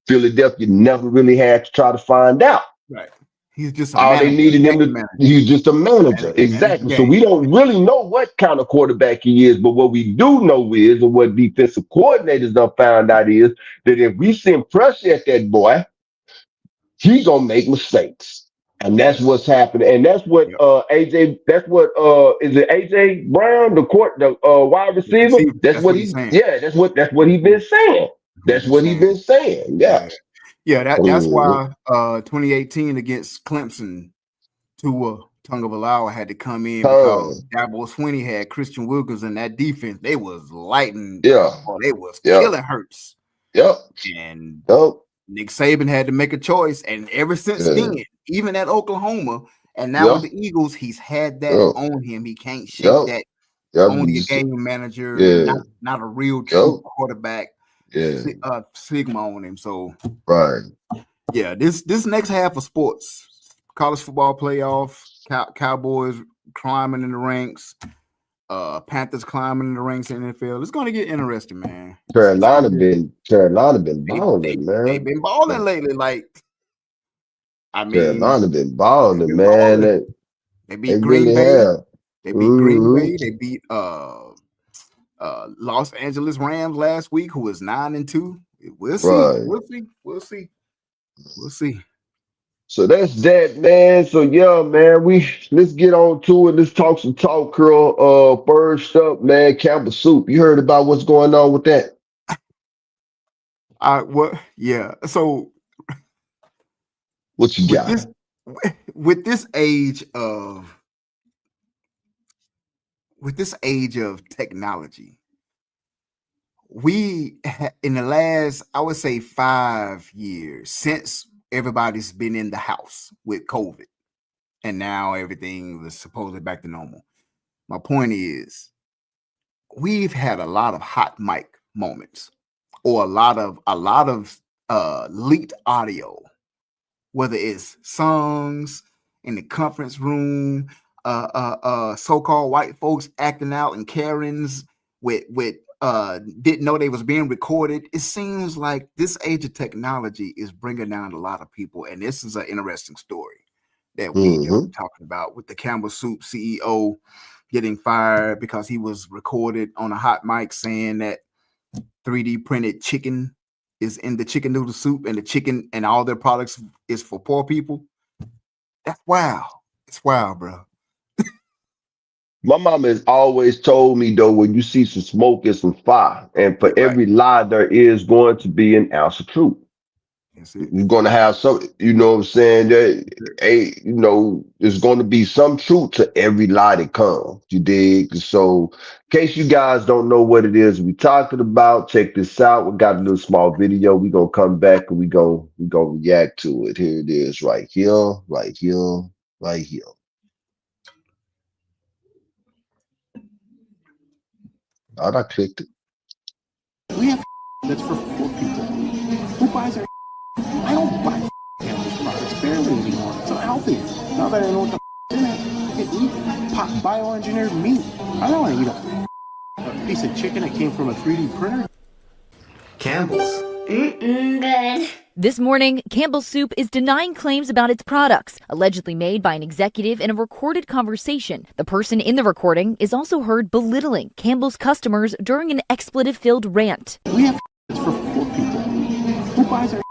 Philadelphia never really had to try to find out. right. He's just a All they manager, needed him game to, manager, he's just a manager. manage the Exactly. So game. we don't really know what kind of quarterback he is, but what we do know is, and what defensive coordinators done found out is that if we send pressure at that boy, he gonna make mistakes. And Yeah. that's what's happening. And that's what Yep. AJ, that's what is it AJ Brown, the wide The receiver? receiver. That's what he's saying. That's what he been saying. He's That's been what he saying. been saying. Yeah. Yeah. Yeah, that's Mhm. why 2018 against Clemson, Tua Tagovailoa had to come in because Huh. Dabo Swinney had Christian Wilkins in that defense. They was lighting, Yeah. or they was Yeah. killing Hurts. Yep. And Yep. Nick Saban had to make a choice. And ever since Yeah. then, even at Oklahoma and now with Yeah. the Eagles, he's had that Yeah. on him. He can't shake Yep. that. Yep. Only a game manager, Yeah. not a real Yep. true quarterback Yeah. sigma on him. So Right. yeah, this next half of sports, college football playoff, Cowboys climbing in the ranks, Panthers climbing in the ranks in the NFL. It's going to get interesting, man. It's going to get. Carolina been They balling, they've man. been balling lately. Like I mean, Carolina been they've balling, been man. balling. They They beat Green really Bay. have. They beat Green Hmm. Bay. They beat Los Angeles Rams last week, who was 9-2. We'll see. Right. We'll see. We'll see. We'll see. So that's that, man. So yeah, man, let's get on to it. Let's talk some talk, girl. First up, man, Campbell Soup. You heard about what's going on with that? I what? Yeah. So What you with got? this with this age of technology, in the last, I would say, 5 years since everybody's been in the house with COVID, and now everything was supposedly back to normal. My point is, we've had a lot of hot mic moments, or a lot of leaked audio, whether it's songs in the conference room, so-called white folks acting out and Karens with didn't know they was being recorded. It seems like this age of technology is bringing down a lot of people, and this is an interesting story that we're Hmm. talking about with the Campbell Soup CEO getting fired because he was recorded on a hot mic saying that 3D printed chicken is in the chicken noodle soup, and the chicken and all their products is for poor people. That's wow. It's wild, bro. My mama has always told me though, when you see some smoke, it's some fire, and for Yeah, right. every lie, there is going to be an ounce of truth. That's it. You're gonna have some, you know what I'm saying? There's gonna be some truth to every lie that comes. You dig? So, in case you guys don't know what it is we talking about, check this out. We got a little small video. We gonna come back and we gonna react to it. Here it is, right here, right here, right here. All right, I clicked it. We have that's for poor people. Who buys our? I don't buy cannabis products barely anymore. It's unhealthy. Now that I know what the in it, I can eat bioengineered meat. I don't want to eat a piece of chicken that came from a 3D printer. Campbell's. Good. This morning, Campbell Soup is denying claims about its products, allegedly made by an executive in a recorded conversation. The person in the recording is also heard belittling Campbell's customers during an expletive-filled rant. We have that's for poor people. buys our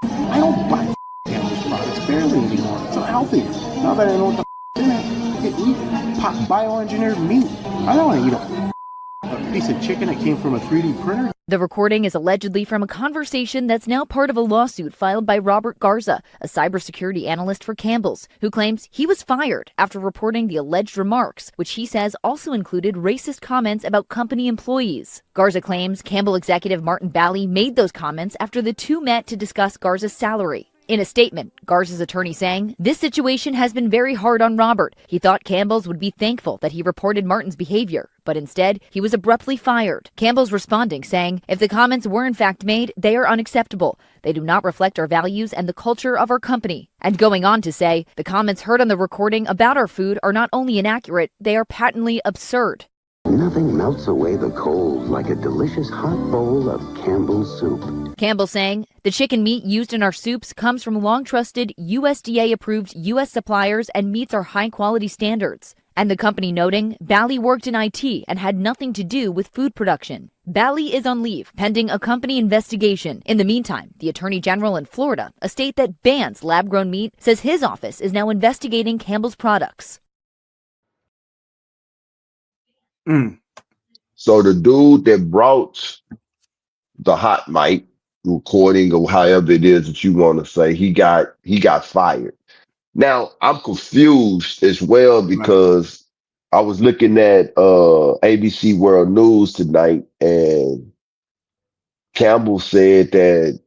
I don't buy Campbell's products barely anymore. It's unhealthy. Now that I know what the in it, I can eat bioengineered meat. I don't want to eat a piece of chicken that came from a 3D printer. The recording is allegedly from a conversation that's now part of a lawsuit filed by Robert Garza, a cybersecurity analyst for Campbell's, who claims he was fired after reporting the alleged remarks, which he says also included racist comments about company employees. Garza claims Campbell executive Martin Bally made those comments after the two met to discuss Garza's salary. In a statement, Garza's attorney saying, "This situation has been very hard on Robert. He thought Campbell's would be thankful that he reported Martin's behavior, but instead, he was abruptly fired." Campbell's responding, saying, "If the comments were in fact made, they are unacceptable. They do not reflect our values and the culture of our company." And going on to say, "The comments heard on the recording about our food are not only inaccurate, they are patently absurd." Nothing melts away the cold like a delicious hot bowl of Campbell's soup. Campbell saying, "The chicken meat used in our soups comes from long-trusted, USDA-approved U.S. suppliers and meets our high-quality standards." And the company noting, Bally worked in IT and had nothing to do with food production. Bally is on leave, pending a company investigation. In the meantime, the Attorney General in Florida, a state that bans lab-grown meat, says his office is now investigating Campbell's products. So the dude that brought the hot mic recording or however it is that you want to say, he got fired. Now I'm confused as well because I was looking at ABC World News tonight, and Campbell said that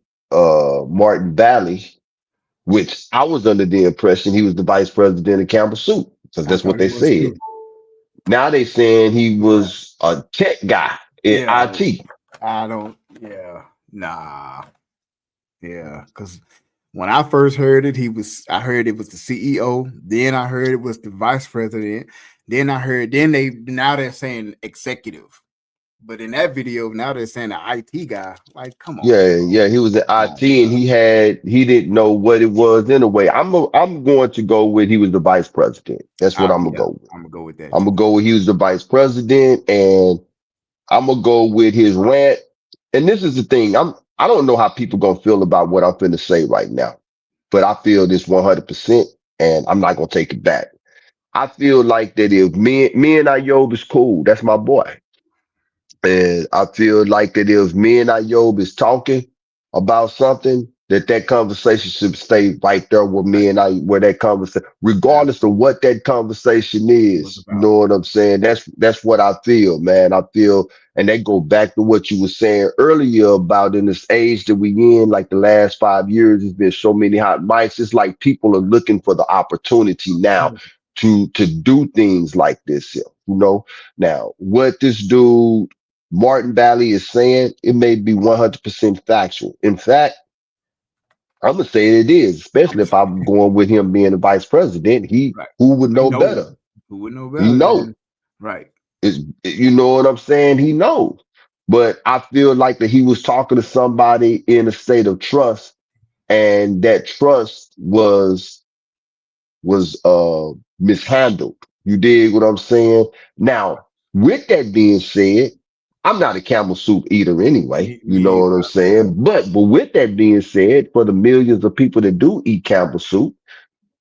Martin Valley, which I was under the impression he was the vice president of Campbell Soup, because that's what they said. Now they saying he was a tech guy in IT. I don't, because when I first heard it, I heard it was the CEO, then I heard it was the vice president, then now they're saying executive. But in that video, now they're saying the IT guy. Like, come on. Yeah, he was in IT and he didn't know what it was in a way. I'm going to go with he was the vice president. That's what I'm gonna go with. I'm gonna go with that. I'm gonna go with he was the vice president, and I'm gonna go with his rant. And this is the thing. I don't know how people gonna feel about what I'm finna say right now, but I feel this 100%, and I'm not gonna take it back. I feel like that if me and Ayob is cool, that's my boy. And I feel like that if me and Ayob is talking about something, that conversation should stay right there with me and where that conversation, regardless of what that conversation is. You know what I'm saying? That's what I feel, man. I feel, and that go back to what you were saying earlier about in this age that we in, like the last 5 years, there's been so many hot mics. It's like people are looking for the opportunity now to do things like this here, you know? Now, what this dude Martin Valley is saying, it may be 100% factual. In fact, I'm gonna say it is, especially if I'm going with him being the vice president. Who would know better? Who would know better? He knows. Right. You know what I'm saying? He knows. But I feel like that he was talking to somebody in a state of trust, and that trust was mishandled. You dig what I'm saying? Now, with that being said, I'm not a Campbell Soup eater anyway. You know what I'm saying? But with that being said, for the millions of people that do eat Campbell Soup,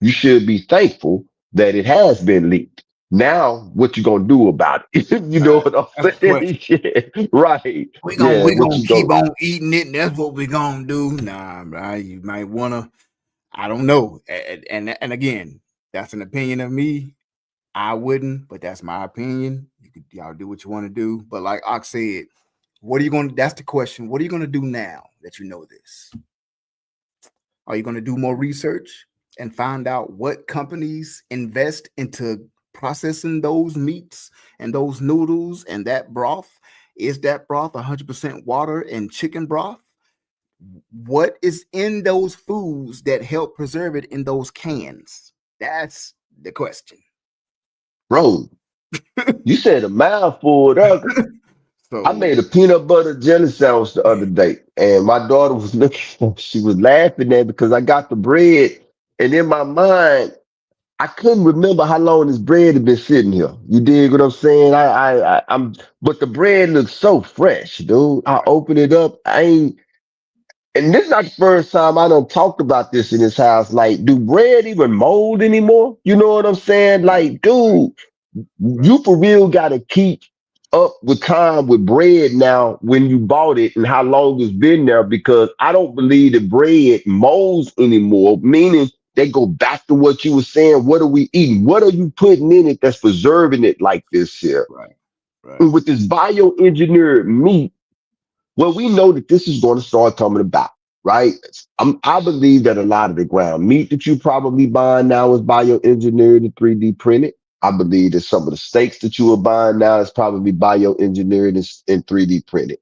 you should be thankful that it has been leaked. Now, what you gonna do about it? You know what I'm saying? Yeah, right. We gonna keep on eating it, and that's what we gonna do. Nah, bro, you might wanna. I don't know. And again, that's an opinion of me. I wouldn't, but that's my opinion. Y'all do what you want to do. But like Ox said, that's the question. What are you going to do now that you know this? Are you going to do more research and find out what companies invest into processing those meats and those noodles and that broth? Is that broth 100% water and chicken broth? What is in those foods that help preserve it in those cans? That's the question. Bro, you said a mouthful there. So, I made a peanut butter jelly sandwich the other day, and my daughter was looking, she was laughing at because I got the bread, and in my mind, I couldn't remember how long this bread had been sitting here. You dig what I'm saying? But the bread looks so fresh, dude. I opened it up. And this is not the first time I done talked about this in this house. Like, do bread even mold anymore? You know what I'm saying? Right, Like, dude, right, you for real got to keep up with time with bread now when you bought it and how long it's been there, because I don't believe that bread molds anymore, meaning they go back to what you were saying. What are we eating? What are you putting in it that's preserving it like this here? right, right, And with this bioengineered meat, well, we know that this is going to start coming about, right? I believe that a lot of the ground meat that you probably buying now is bioengineered and 3D printed. I believe that some of the steaks that you are buying now is probably bioengineered and 3D printed.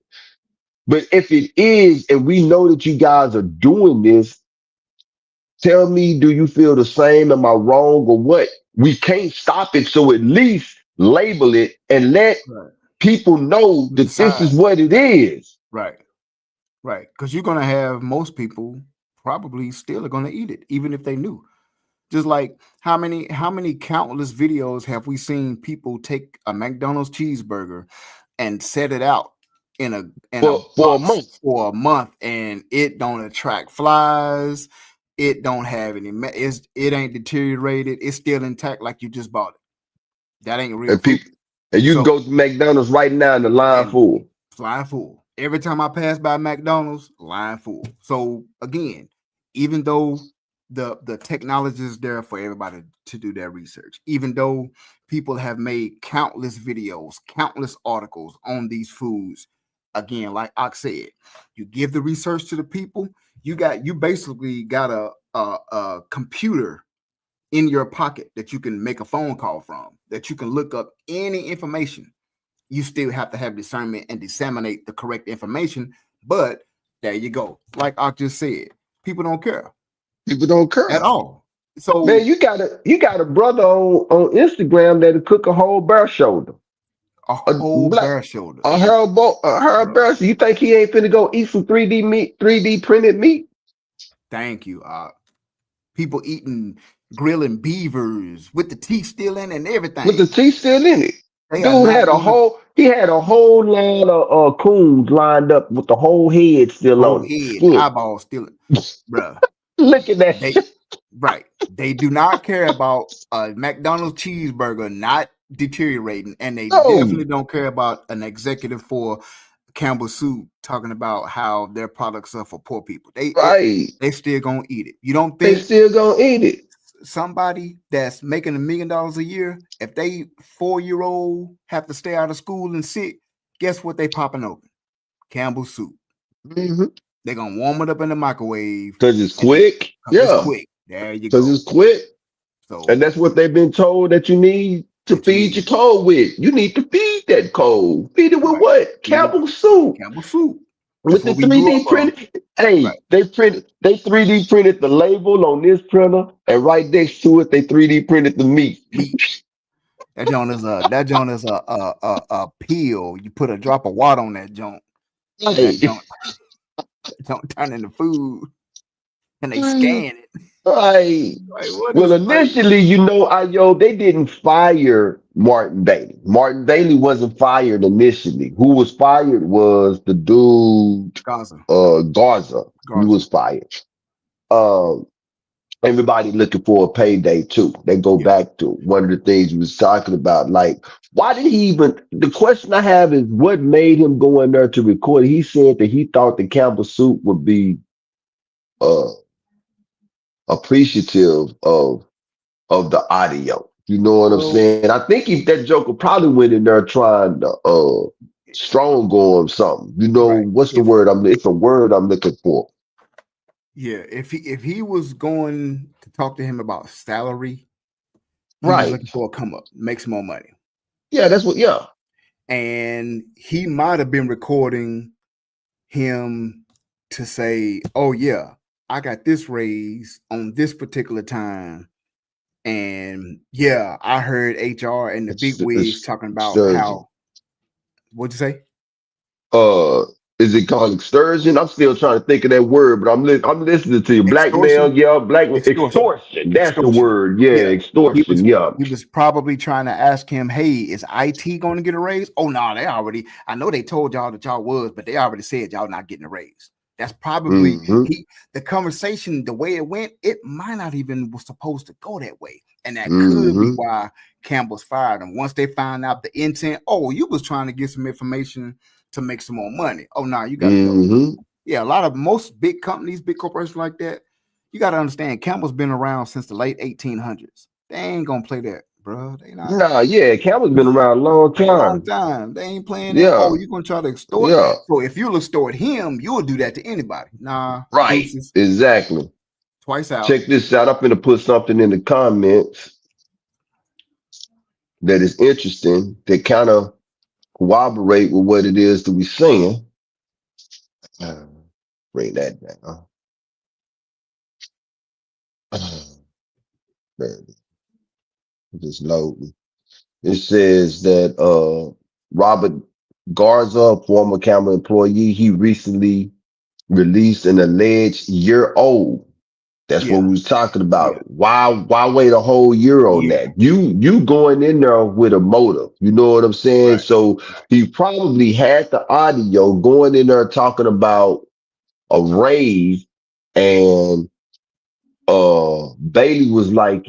But if it is, and we know that you guys are doing this, tell me, do you feel the same? Am I wrong or what? We can't stop it. So at least label it and let right. people know You that this is decide. what it is. Right, right. Because you're gonna have most people probably still are gonna eat it, even if they knew. Just like how many countless videos have we seen people take a McDonald's cheeseburger and set it out in a For a box month. for a month, and it don't attract flies, it don't have any it ain't deteriorated, it's still intact like you just bought it. That ain't real And food. people, and you can So go to McDonald's right now and the line and full. line full. Every time I pass by McDonald's, line full. So again, even though the technology is there for everybody to do their research, even though people have made countless videos, countless articles on these foods, again, like Ox said, you give the research to the people. You basically got a computer in your pocket that you can make a phone call from, that you can look up any information. You still have to have discernment and disseminate the correct information. But there you go. Like I just said, people don't care People don't at care. all. So Man, you got a brother on Instagram that'll cook a whole bear shoulder. a A whole black bear shoulder, a Harold bro. bear. So you think he ain't finna go eat some 3D meat, 3D printed meat Thank you. People eating grilling beavers with the teeth still in and with the everything. teeth still in it? They are Dude not had a going whole he had a whole line of coons lined up with the whole head still whole on it. head, Skin. eyeballs still, bruh. Look at that They shit. right. They do not care about a McDonald's cheeseburger not deteriorating, and they No, definitely don't care about an executive for Campbell Soup talking about how their products are for poor people. right. They still gonna eat it. You don't They think still gonna eat it. somebody that's making $1 million a year, if they 4-year-old have to stay out of school and sick, guess what they popping open? Campbell Soup. Mm-hmm. They're gonna warm it up in the microwave, Cause it's and quick. because it's Yeah. quick. There you Cause go. it's quick. And So that's what they've been told that you need to that you feed your need. cold with. You need to feed that cold. Feed it with Right. what? Feed it Campbell soup. Campbell soup. That's With the what we grew up 3D on. printed. Hey, Right. they 3D printed the label on this printer, and right next to it, they 3D printed the meat. Meat. That joint is a peel. You put a drop of water on that joint, and Hey, that joint turn into food, and they scan it. hey. Like what Well, is like initially, they didn't fire Martin Bailey. Martin Bailey wasn't fired initially. Who was fired was the dude, Gaza? Garza. He Garza. was fired. Um, everybody looking for a payday too. They go Yeah. back to one of the things we was talking about. Like, why did he even? The question I have is, what made him go in there to record? He said that he thought the Campbell Soup would be uh appreciative of the audio. You know what I'm Well, saying? I think if that Joker probably went in there trying to strong arm something. You know, right. what's the If word it's a word I'm looking for. yeah, if he was going to talk to him about salary, he was Right. looking for a come up, make some more money. Yeah, that's what yeah. And he might have been recording him to say, "Oh yeah, I got this raise on this particular time." And yeah, I heard HR and the big wigs It's talking about excursion. how what'd you say? Uh is it called excursion? I'm still trying to think of that word, but I'm listening to you. Blackmail, Extortion? yeah, black Extortion. extortion. That's the Extortion. word. Yeah, Yeah. He was extortion. Yeah. he was probably trying to ask him, hey, is IT going to get a raise? Oh no, they already I know they told y'all that y'all was, but they already said y'all not getting a raise. That's probably Mm-hmm. the conversation, the way it went, it might not even was supposed to go that way. And that could be Mm-hmm. why Campbell's fired him. Once they found out the intent, oh, you was trying to get some information to make some more money. Oh, no, you got to go. Mm-hmm. Yeah, a lot of most big companies, big corporations like that, you got to understand Campbell's been around since the late 1800s. They ain't going to play that, bro. They not. Nah, yeah, Campbell's been around a long Long time. time. They ain't playing that. Yeah, Oh, you're going to try to extort? yeah. So if you'll extort him, you'll do that to anybody. Nah, Right. deuces. Exactly. Twice out. Check this out. I'm gonna put something in the comments that is interesting that kind of corroborate with what it is that we're saying. Uh, Bring that down. There it is. Just loading. It says that Robert Garza, former Camera employee, he recently released an alleged year old. That's what Yeah. we was talking Yeah. about. Why wait a whole year on Yeah. that? You going in there with a motive. You know what I'm saying? Right. So he probably had the audio going in there talking about a raise, and Bailey was like,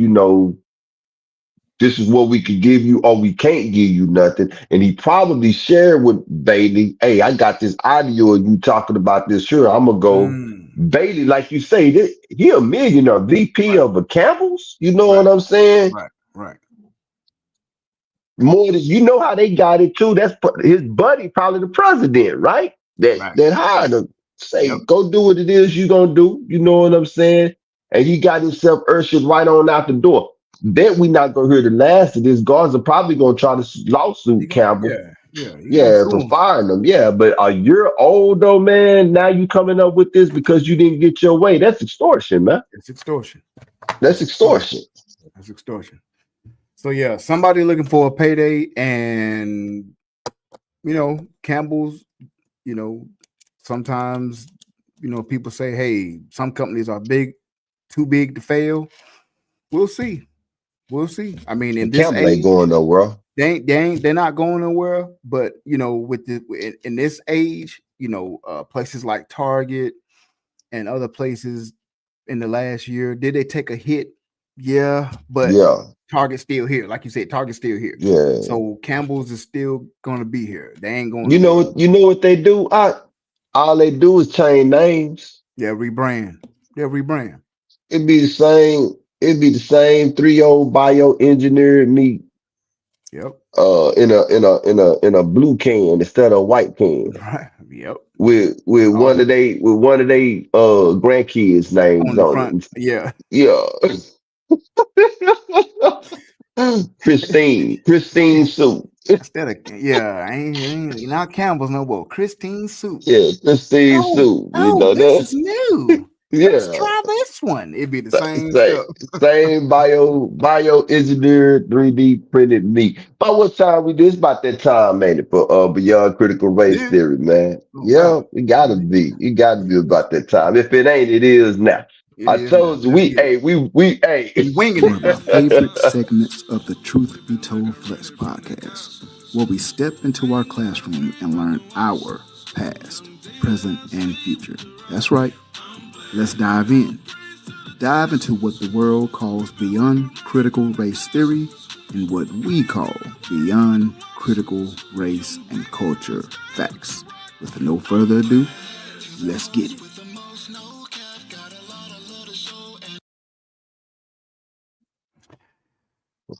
this is what we could give you, or we can't give you nothing. And he probably shared with Bailey, hey, I got this audio of you talking about this. Sure, I'm gonna go. Mm. Bailey, like you say, he a millionaire, VP Right. of a Campbell's. You know Right. what I'm saying? Right. Right. More than how they got it too. That's his buddy, probably the president, right? That Right. that hired him. Yep. Say, go do what it is you gonna do. You know what I'm saying? And he got himself ushered right on out the door. Bet we not gonna hear the last of this. Guards are probably gonna try to He lawsuit gonna, Campbell. yeah. Yeah. He gonna Yeah, sue for him. firing them. Yeah, but a year old though, man. Now you coming up with this because you didn't get your way. That's extortion, man. It's extortion. That's That's extortion. extortion. That's extortion. So yeah, somebody looking for a payday, and Campbell's. Sometimes people say, hey, some companies are too big to fail. We'll see. We'll see. I mean, in And this Campbell ain't age, going nowhere. they're not going nowhere. But with in this age, places like Target and other places in the last year, did they take a hit? Yeah, but Yeah, Target's still here. Like you said, Target's still here. yeah. So Campbell's is still gonna be here. They ain't going You know nowhere. what? You know what they do? All they do is change names. Yeah, rebrand. Yeah, rebrand. It'd be the same. It'd be the same 3 old bioengineered meat Yep. in a blue can instead of a white can Right. Yep. with All one of they grandkids names on the on front. it. Yeah. Yeah. Christine soup. Instead of ain't not Campbell's no more. Christine soup. Yeah, Christine Oh, soup. You know this is that? new. Let's Yeah. try this one. It'd be the same Same, stuff. same bioengineered 3D printed meat. By what time we this about that time, ain't it? For beyond critical It race is. theory, man. No Yeah, doubt. it gotta It be. It gotta be about that time. If it ain't, it is now. I is now. told you, Let's get it. hey. We winging One it. of my favorite segments of the Truth Be Told Flex podcast, where we step into our classroom and learn our past, present, and future. That's right. Let's dive in. Dive into what the world calls beyond critical race theory and what we call beyond critical race and culture facts. With no further ado, let's get it.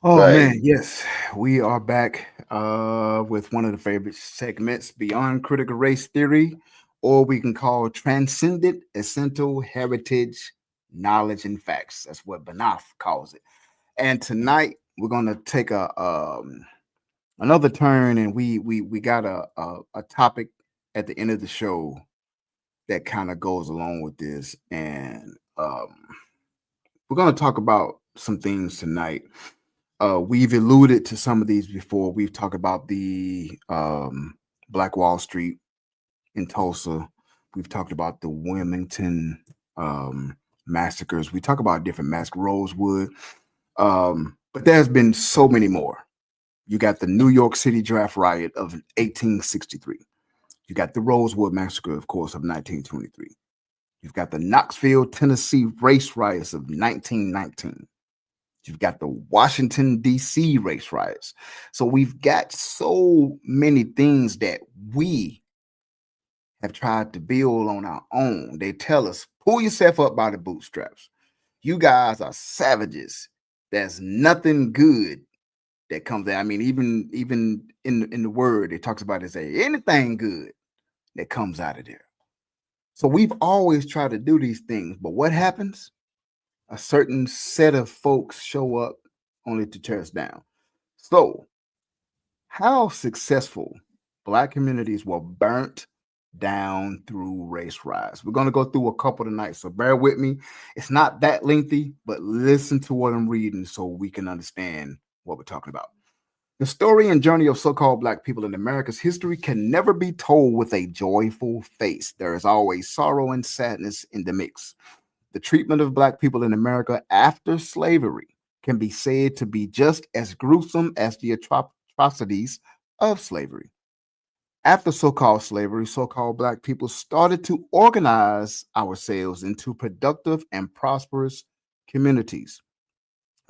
Oh man, Right. yes, we are back with one of the favorite segments, Beyond Critical Race Theory, or we can call Transcendent Essential Heritage Knowledge and Facts. That's what Banaf calls it. And tonight we're gonna take a another turn, and we got a topic at the end of the show that kind of goes along with this, and we're gonna talk about some things tonight. We've alluded to some of these before. We've talked about the Black Wall Street in Tulsa. We've talked about the Wilmington massacres. We talk about different massacres, Rosewood. But there's been so many more. You got the New York City draft riot of 1863. You got the Rosewood massacre, of course, of 1923. You've got the Knoxville, Tennessee race riots of 1919. You've got the Washington, D.C. race riots. So we've got so many things that we have tried to build on our own. They tell us, pull yourself up by the bootstraps. You guys are savages. There's nothing good that comes out. I mean, even in the word, it talks about it, say anything good that comes out of there. So we've always tried to do these things, but what happens? A certain set of folks show up only to tear us down. So, how successful Black communities were burnt down through race riots. We're going to go through a couple tonight, so bear with me. It's not that lengthy, but listen to what I'm reading so we can understand what we're talking about. The story and journey of so-called Black people in America's history can never be told with a joyful face. There is always sorrow and sadness in the mix. The treatment of Black people in America after slavery can be said to be just as gruesome as the atrocities of slavery. After so-called slavery, so-called Black people started to organize ourselves into productive and prosperous communities.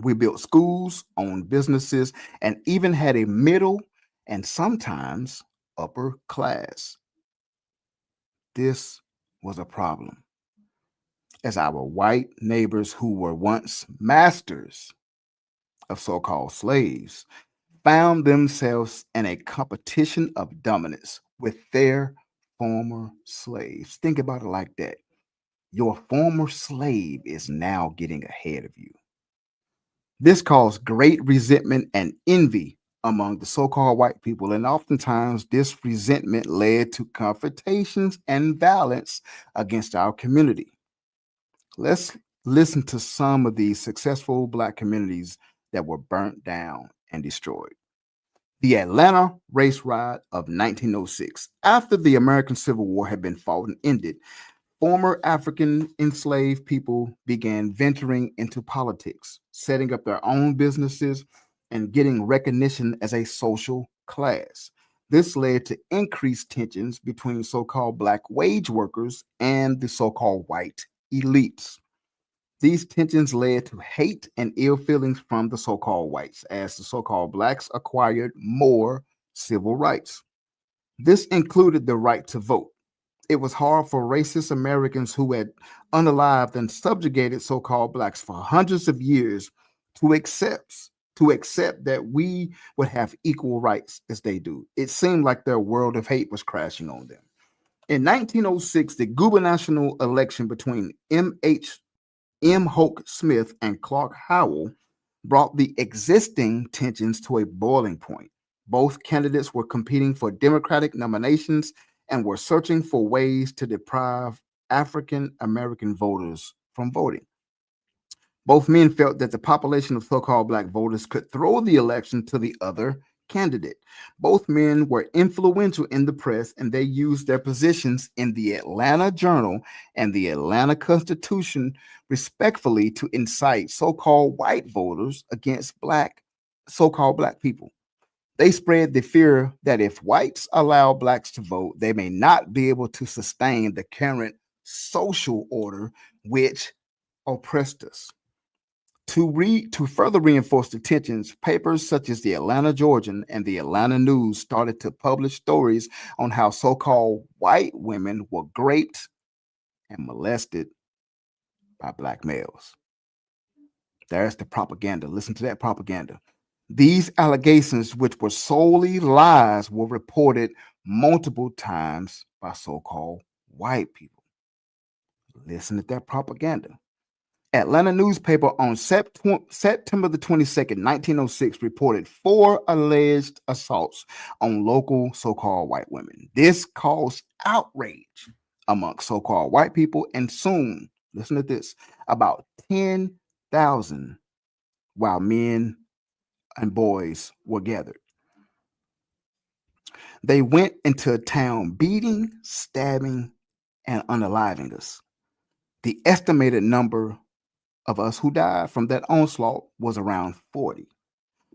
We built schools, owned businesses, and even had a middle and sometimes upper class. This was a problem, as our white neighbors who were once masters of so-called slaves found themselves in a competition of dominance with their former slaves. Think about it like that. Your former slave is now getting ahead of you. This caused great resentment and envy among the so-called white people, and oftentimes this resentment led to confrontations and violence against our community. Let's listen to some of these successful Black communities that were burnt down and destroyed. The Atlanta race riot of 1906. After the American Civil War had been fought and ended, former African enslaved people began venturing into politics, setting up their own businesses and getting recognition as a social class. This led to increased tensions between so-called Black wage workers and the so-called white elites. These tensions led to hate and ill feelings from the so-called whites as the so-called Blacks acquired more civil rights. This included the right to vote. It was hard for racist Americans who had unalived and subjugated so-called Blacks for hundreds of years to accept that we would have equal rights as they do. It seemed like their world of hate was crashing on them. In 1906, the gubernatorial election between M. Hoke Smith and Clark Howell brought the existing tensions to a boiling point. Both candidates were competing for Democratic nominations and were searching for ways to deprive African American voters from voting. Both men felt that the population of so-called Black voters could throw the election to the other candidate. Both men were influential in the press, and they used their positions in the Atlanta Journal and the Atlanta Constitution respectfully to incite so-called white voters against so-called Black people. They spread the fear that if whites allow Blacks to vote, they may not be able to sustain the current social order which oppressed us. To further reinforce the tensions, papers such as the Atlanta Georgian and the Atlanta News started to publish stories on how so-called white women were raped and molested by Black males. There's the propaganda. Listen to that propaganda. These allegations, which were solely lies, were reported multiple times by so-called white people. Listen to that propaganda. Atlanta newspaper on September the 22nd, 1906, reported 4 alleged assaults on local so-called white women. This caused outrage among so-called white people, and soon, listen to this, about 10,000 while men and boys were gathered. They went into town beating, stabbing, and unaliving us. The estimated number of us who died from that onslaught was around 40,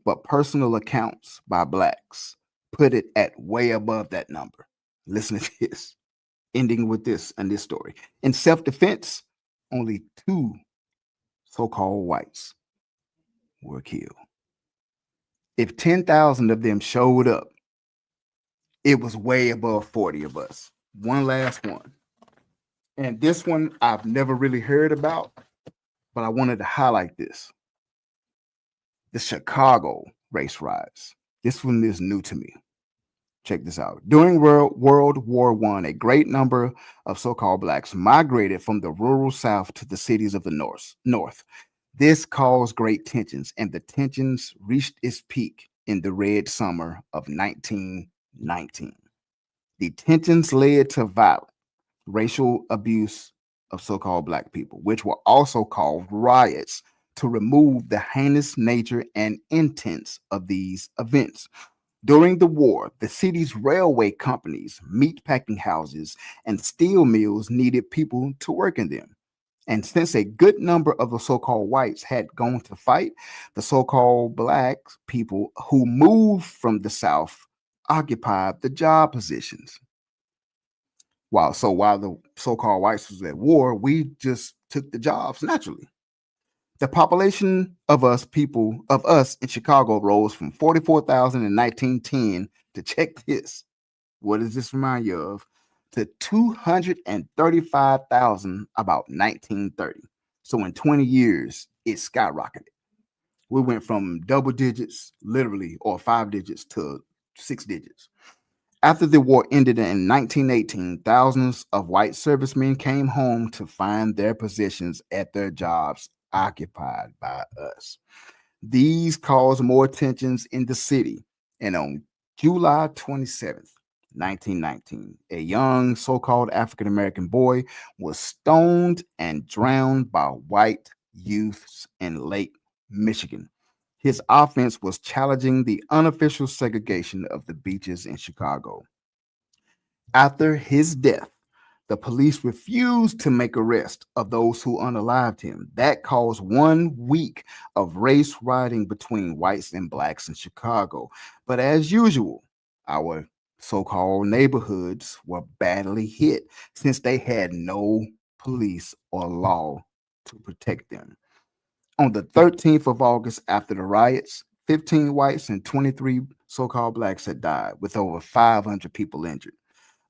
but personal accounts by Blacks put it at way above that number. Listen to this. ending with this and this story. In self-defense, only 2 so-called whites were killed. If 10,000 of them showed up, it was way above 40 of us. One last one. And this one I've never really heard about, but I wanted to highlight this. The Chicago race riots. This one is new to me. Check this out. During World War I, a great number of so-called blacks migrated from the rural South to the cities of the North. This caused great tensions, and the tensions reached its peak in the Red Summer of 1919. The tensions led to violent racial abuse of so-called black people, which were also called riots to remove the heinous nature and intents of these events. During the war, the city's railway companies, meatpacking houses, and steel mills needed people to work in them. And since a good number of the so called whites had gone to fight, the so called black people who moved from the South occupied the job positions. While the so called whites was at war, we just took the jobs naturally. The population of us in Chicago rose from 44,000 in 1910 to check this. What does this remind you of? To 235,000 about 1930. So in 20 years, it skyrocketed. We went from double digits, literally, or 5 digits to 6 digits. After the war ended in 1918, thousands of white servicemen came home to find their positions at their jobs occupied by us. These caused more tensions in the city. And on July 27th, 1919, a young so called African American boy was stoned and drowned by white youths in Lake Michigan. His offense was challenging the unofficial segregation of the beaches in Chicago. After his death, the police refused to make arrest of those who unalived him. That caused 1 week of race rioting between whites and blacks in Chicago. But as usual, our so-called neighborhoods were badly hit since they had no police or law to protect them. On the 13th of August, after the riots, 15 whites and 23 so-called blacks had died, with over 500 people injured.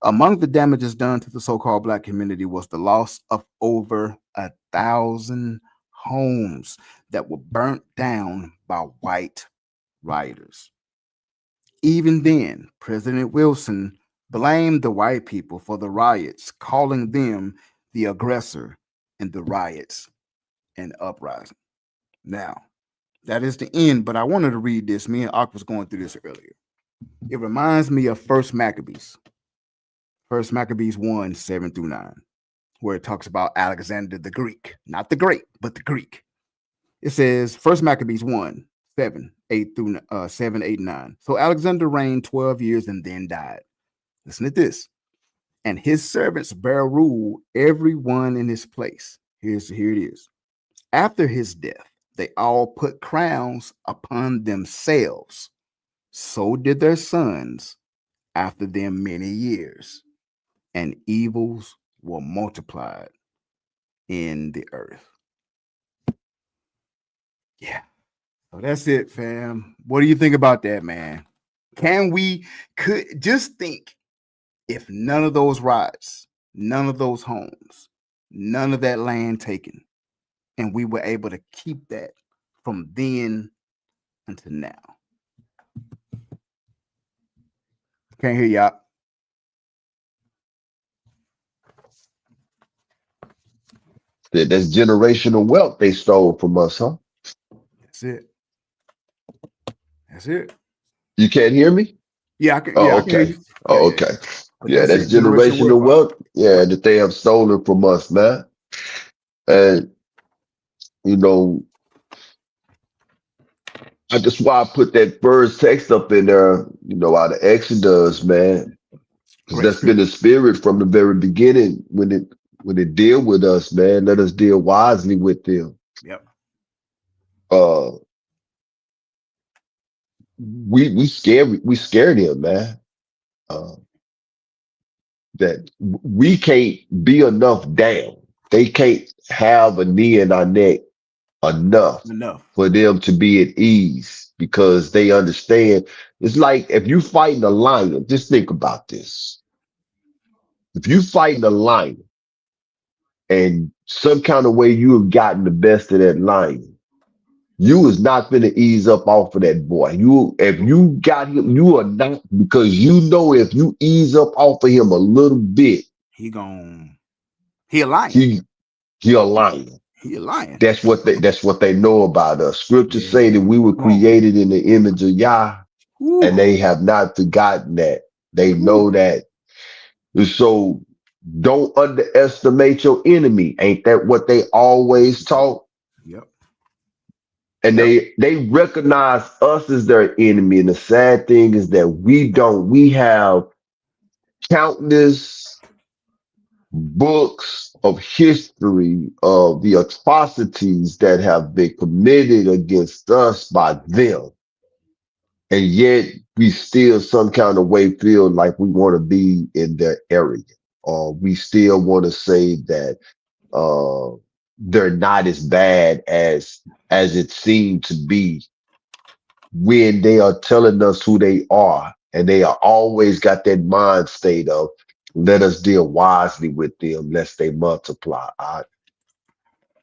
Among the damages done to the so-called black community was the loss of over 1,000 homes that were burnt down by white rioters. Even then, President Wilson blamed the white people for the riots, calling them the aggressor in the riots and uprising. Now, that is the end, but I wanted to read this. Me and Ak was going through this earlier. It reminds me of First Maccabees. First Maccabees 1, 7 through 9, where it talks about Alexander the Greek, not the great, but the Greek. It says First Maccabees 1, 7, 8 through 7, 8, 9. So Alexander reigned 12 years and then died. Listen to this. And his servants bare rule, every one in his place. Here it is. After his death, they all put crowns upon themselves. So did their sons after them many years, and evils were multiplied in the earth. Yeah. So that's it, fam. What do you think about that, man? Could just think if none of those rights, none of those homes, none of that land taken, and we were able to keep that from then until now. Can't hear y'all. That's generational wealth they stole from us, huh? That's it. That's it. You can't hear me? Yeah, I can. Yeah, Oh, I can hear okay. you. Yeah, Oh, yeah. okay. But Yeah, that's that's it. Generational generational wealth. wealth. Yeah, Yep. that they have stolen from us, man. And you know, I just why I put that first text up in there, out of Exodus, man. Because Great that's been the scripture. spirit from the very beginning when it deal with us, man. Let us deal wisely with them. Yep. Uh we scare them, man. Uh that we can't be enough down. They can't have a knee in our neck enough Enough. for them to be at ease because they understand. It's like if you fighting a lion, just think about this. If you fighting a lion and some kind of way you have gotten the best of that lion, you is not going to ease up off of that boy. If you got him, you are not, because you know if you ease up off of him a little bit, He a lion. he a lion. He a lion. That's what they know about us. Scriptures say that Yeah. we were Come on. created in the image of Yah, Woo. and they have not forgotten that. They Woo. know that. So don't underestimate your enemy. Ain't that what they always taught? Yep. And they recognize us as their enemy. And the sad thing is that we don't. We have countless books of history of the atrocities that have been committed against us by them. And yet we still some kind of way feel like we want to be in their area. Or we still want to say that uh, they're not as bad as it seemed to be when they are telling us who they are. And they are always got that mind state of let us deal wisely with them lest they multiply.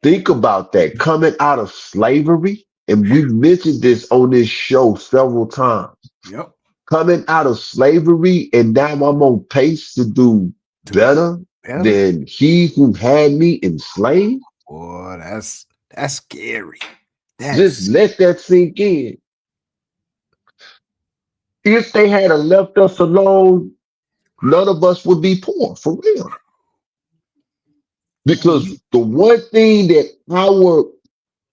Think about that coming out of slavery. And we've mentioned this on this show several times. Yep. Coming out of slavery, and now I'm on pace to do better than he who had me enslaved. Boy, that's scary. Just let that sink in. If they had left us alone, none of us would be poor, for real. Because the one thing that our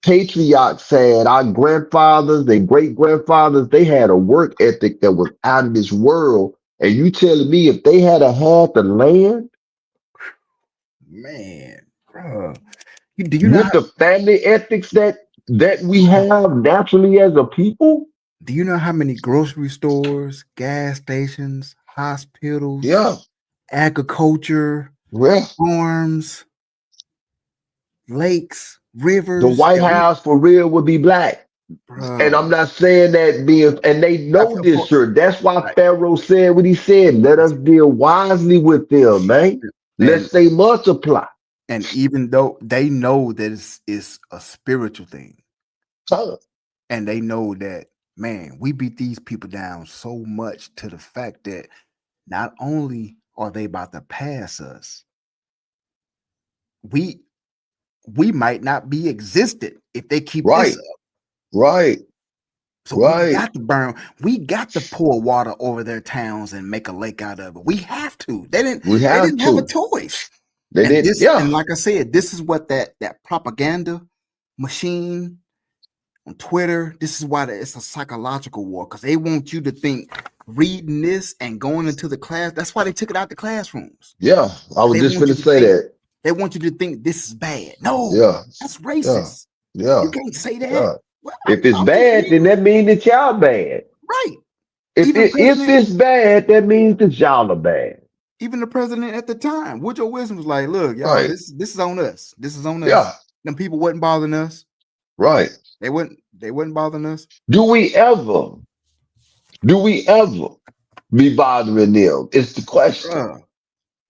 patriarchs had, our grandfathers and great grandfathers, they had a work ethic that was out of this world. And you telling me if they had the land, man, bro, do you know with the family ethics that we have naturally as a people? Do you know how many grocery stores, gas stations, hospitals, Yeah, agriculture, yeah. farms, lakes, The rivers White that we, House for real would be black. And I'm bro, not saying that being, and they know this, sir. That's why right. Pharaoh said what he said. Let us deal wisely with them, man. And Lest they multiply. even though they know that it's a spiritual thing, Huh. and they know that, man, we beat these people down so much to the fact that not only are they about to pass us, we might not be existent if they keep this Right, up. right, So we right. got to burn. We got to pour water over their towns and make a lake out of it. We have to. They didn't. We They have didn't have a to. choice. They And did, this, yeah, and like I said, this is what that propaganda machine on Twitter. This is why it's a psychological war, because they want you to think reading this and going into the class. That's why they took it out the classrooms. yeah. I was They just want gonna you to say think. that. They want you to think this is bad. No, Yeah, that's yeah, racist. yeah, You can't say that. yeah. Well, If it's I'm just bad, then reading. that means that y'all bad. Right. If Even if President it's bad, that means that y'all are bad. Even the president at the time, Woodrow Wilson, was like, "Look, y'all, Right. this is on us. This is on us. Yeah. Them people wasn't bothering us. Right. They wasn't bothering us, Do we ever? Do we ever be bothering them? It's the question. bruh."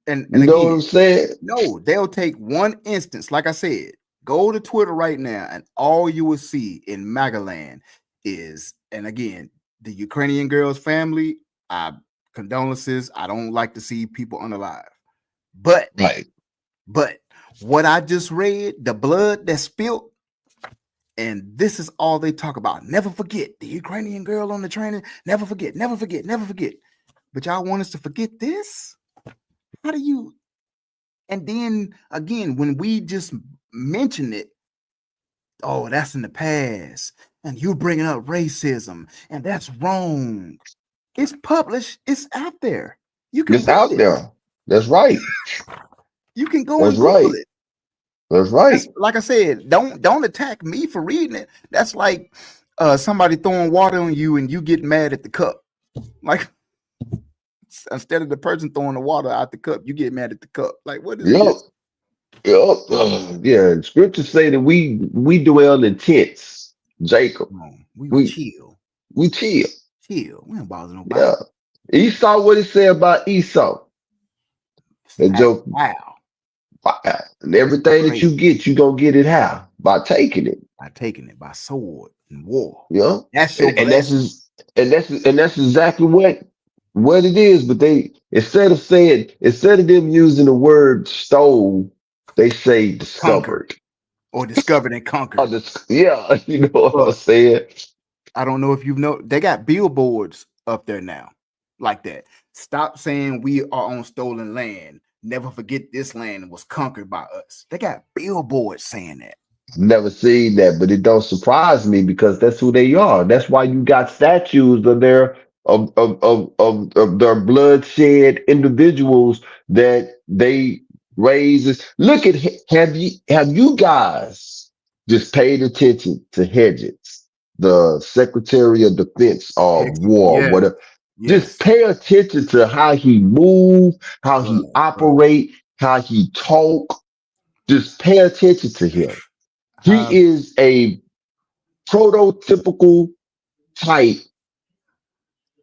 And You know what again, I'm saying? no, they'll take one instance. Like I said, go to Twitter right now, and all you will see in Magaland is, and again, the Ukrainian girl's family. Condolences. I don't like to see people unalive, but Right. but what I just read, the blood that spilled. And this is all they talk about. Never forget the Ukrainian girl on the train. Never forget, never forget, never forget. But y'all want us to forget this? How do you? And then again, when we just mention it, oh, that's in the past. And you bringing up racism, and that's wrong. It's published, it's out there. You can It's read out it. there. That's right. You can go That's and Google right. it. That's right. That's like I said, don't attack me for reading it. That's like somebody throwing water on you and you get mad at the cup. Like, instead of the person throwing the water out the cup, you get mad at the cup. Like, what is Yep. this? Yep. Yeah. Scriptures say that we dwell in tents. Jacob. Come on, we We chill, we chill. chill. We don't bother nobody. Yeah. Esau, what he said about Esau? And Act Joe, wow, and everything that you crazy. get, you gonna get it how? By taking it. By taking it by sword and war. You know? That's your And that's blessing. just, and that's exactly what it is. But they instead of them using the word stole, they say Conquered discovered. or discovered and Oh, conquered. yeah, you know what I'm But saying? I don't know if you've know they got billboards up there now like that. Stop saying we are on stolen land. Never forget this land was conquered by us. They got billboards saying that. Never seen that, but it don't surprise me because that's who they are. That's why you got statues of their of their bloodshed individuals that they raise. Look at have you guys just paid attention to Hedges, the Secretary of Defense or War, Yes, whatever? Just yes. pay attention to how he move, how he Bro. operate, how he talk. Just pay attention to him. How He is a prototypical type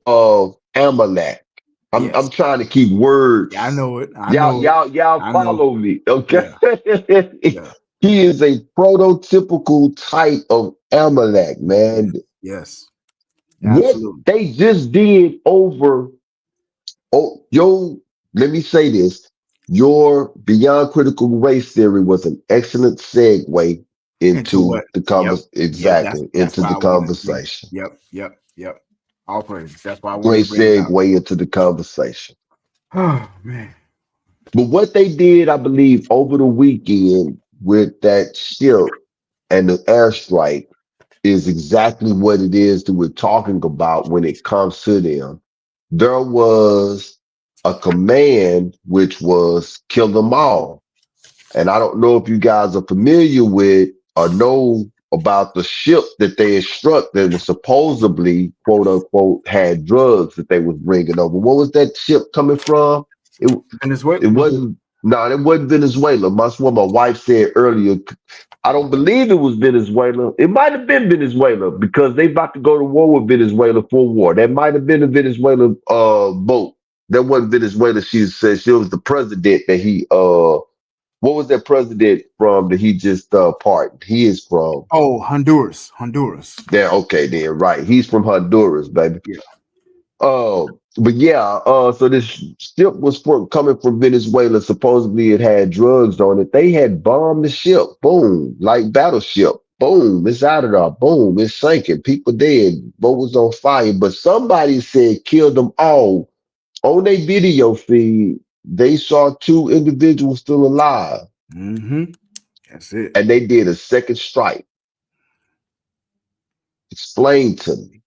of Amalek. I'm yes. trying to keep Yeah, I words. know it. I Y'all, know it. y'all, y'all I know. follow me, okay? Yeah, yeah. He is a prototypical type of Amalek, Yes. man. Yes. What Absolutely. they just did over, oh, let me say this. Your beyond critical race theory was an excellent segue Into into what? the Yep. Yep. That's exactly that's into why the I wanted to bring. conversation. Yep. Yep. Yep. All praise. That's why I wanted Great to bring it out. segue into the conversation. Oh man. But what they did, I believe, over the weekend with that ship and the airstrike is exactly what it is that we're talking about when it comes to them. There was a command which was kill them all. And I don't know if you guys are familiar with or know about the ship that they had struck that was supposedly, quote unquote, had drugs that they was bringing over. What was that ship coming from? It Venezuela. it wasn't. No, it wasn't Venezuela. That's what my wife said earlier. I don't believe it was Venezuela. It might have been Venezuela because they about to go to war with Venezuela for war. That might have been a Venezuela boat. That wasn't Venezuela. She said she was the president that he what was that president from that he just pardoned? He is from Oh, Honduras. Honduras. there. Okay, then right. He's from Honduras, baby. Yeah. But yeah, so this ship was coming from Venezuela. Supposedly it had drugs on it. They had bombed the ship. Boom, like battleship. Boom, it's out of there. Boom, it's sinking. People dead. Boat was on fire. But somebody said kill them all. On their video feed, they saw two individuals still alive, Mm-hmm. That's it. and they did a second strike. Explain to me.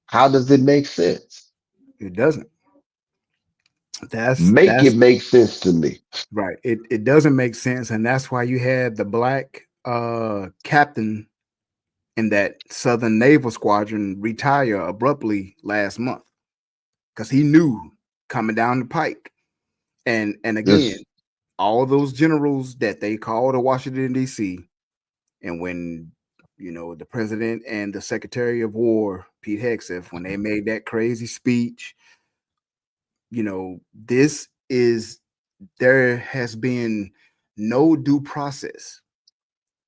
How does it make sense? It doesn't. Make it That's make sense to me. right. It doesn't make sense, and that's why you had the black captain in that Southern Naval Squadron retire abruptly last month because he knew coming down the pike. And again, This all those generals that they called to Washington D.C. and when the president and the Secretary of War Pete Hegseth when they made that crazy speech, this is there has been no due process.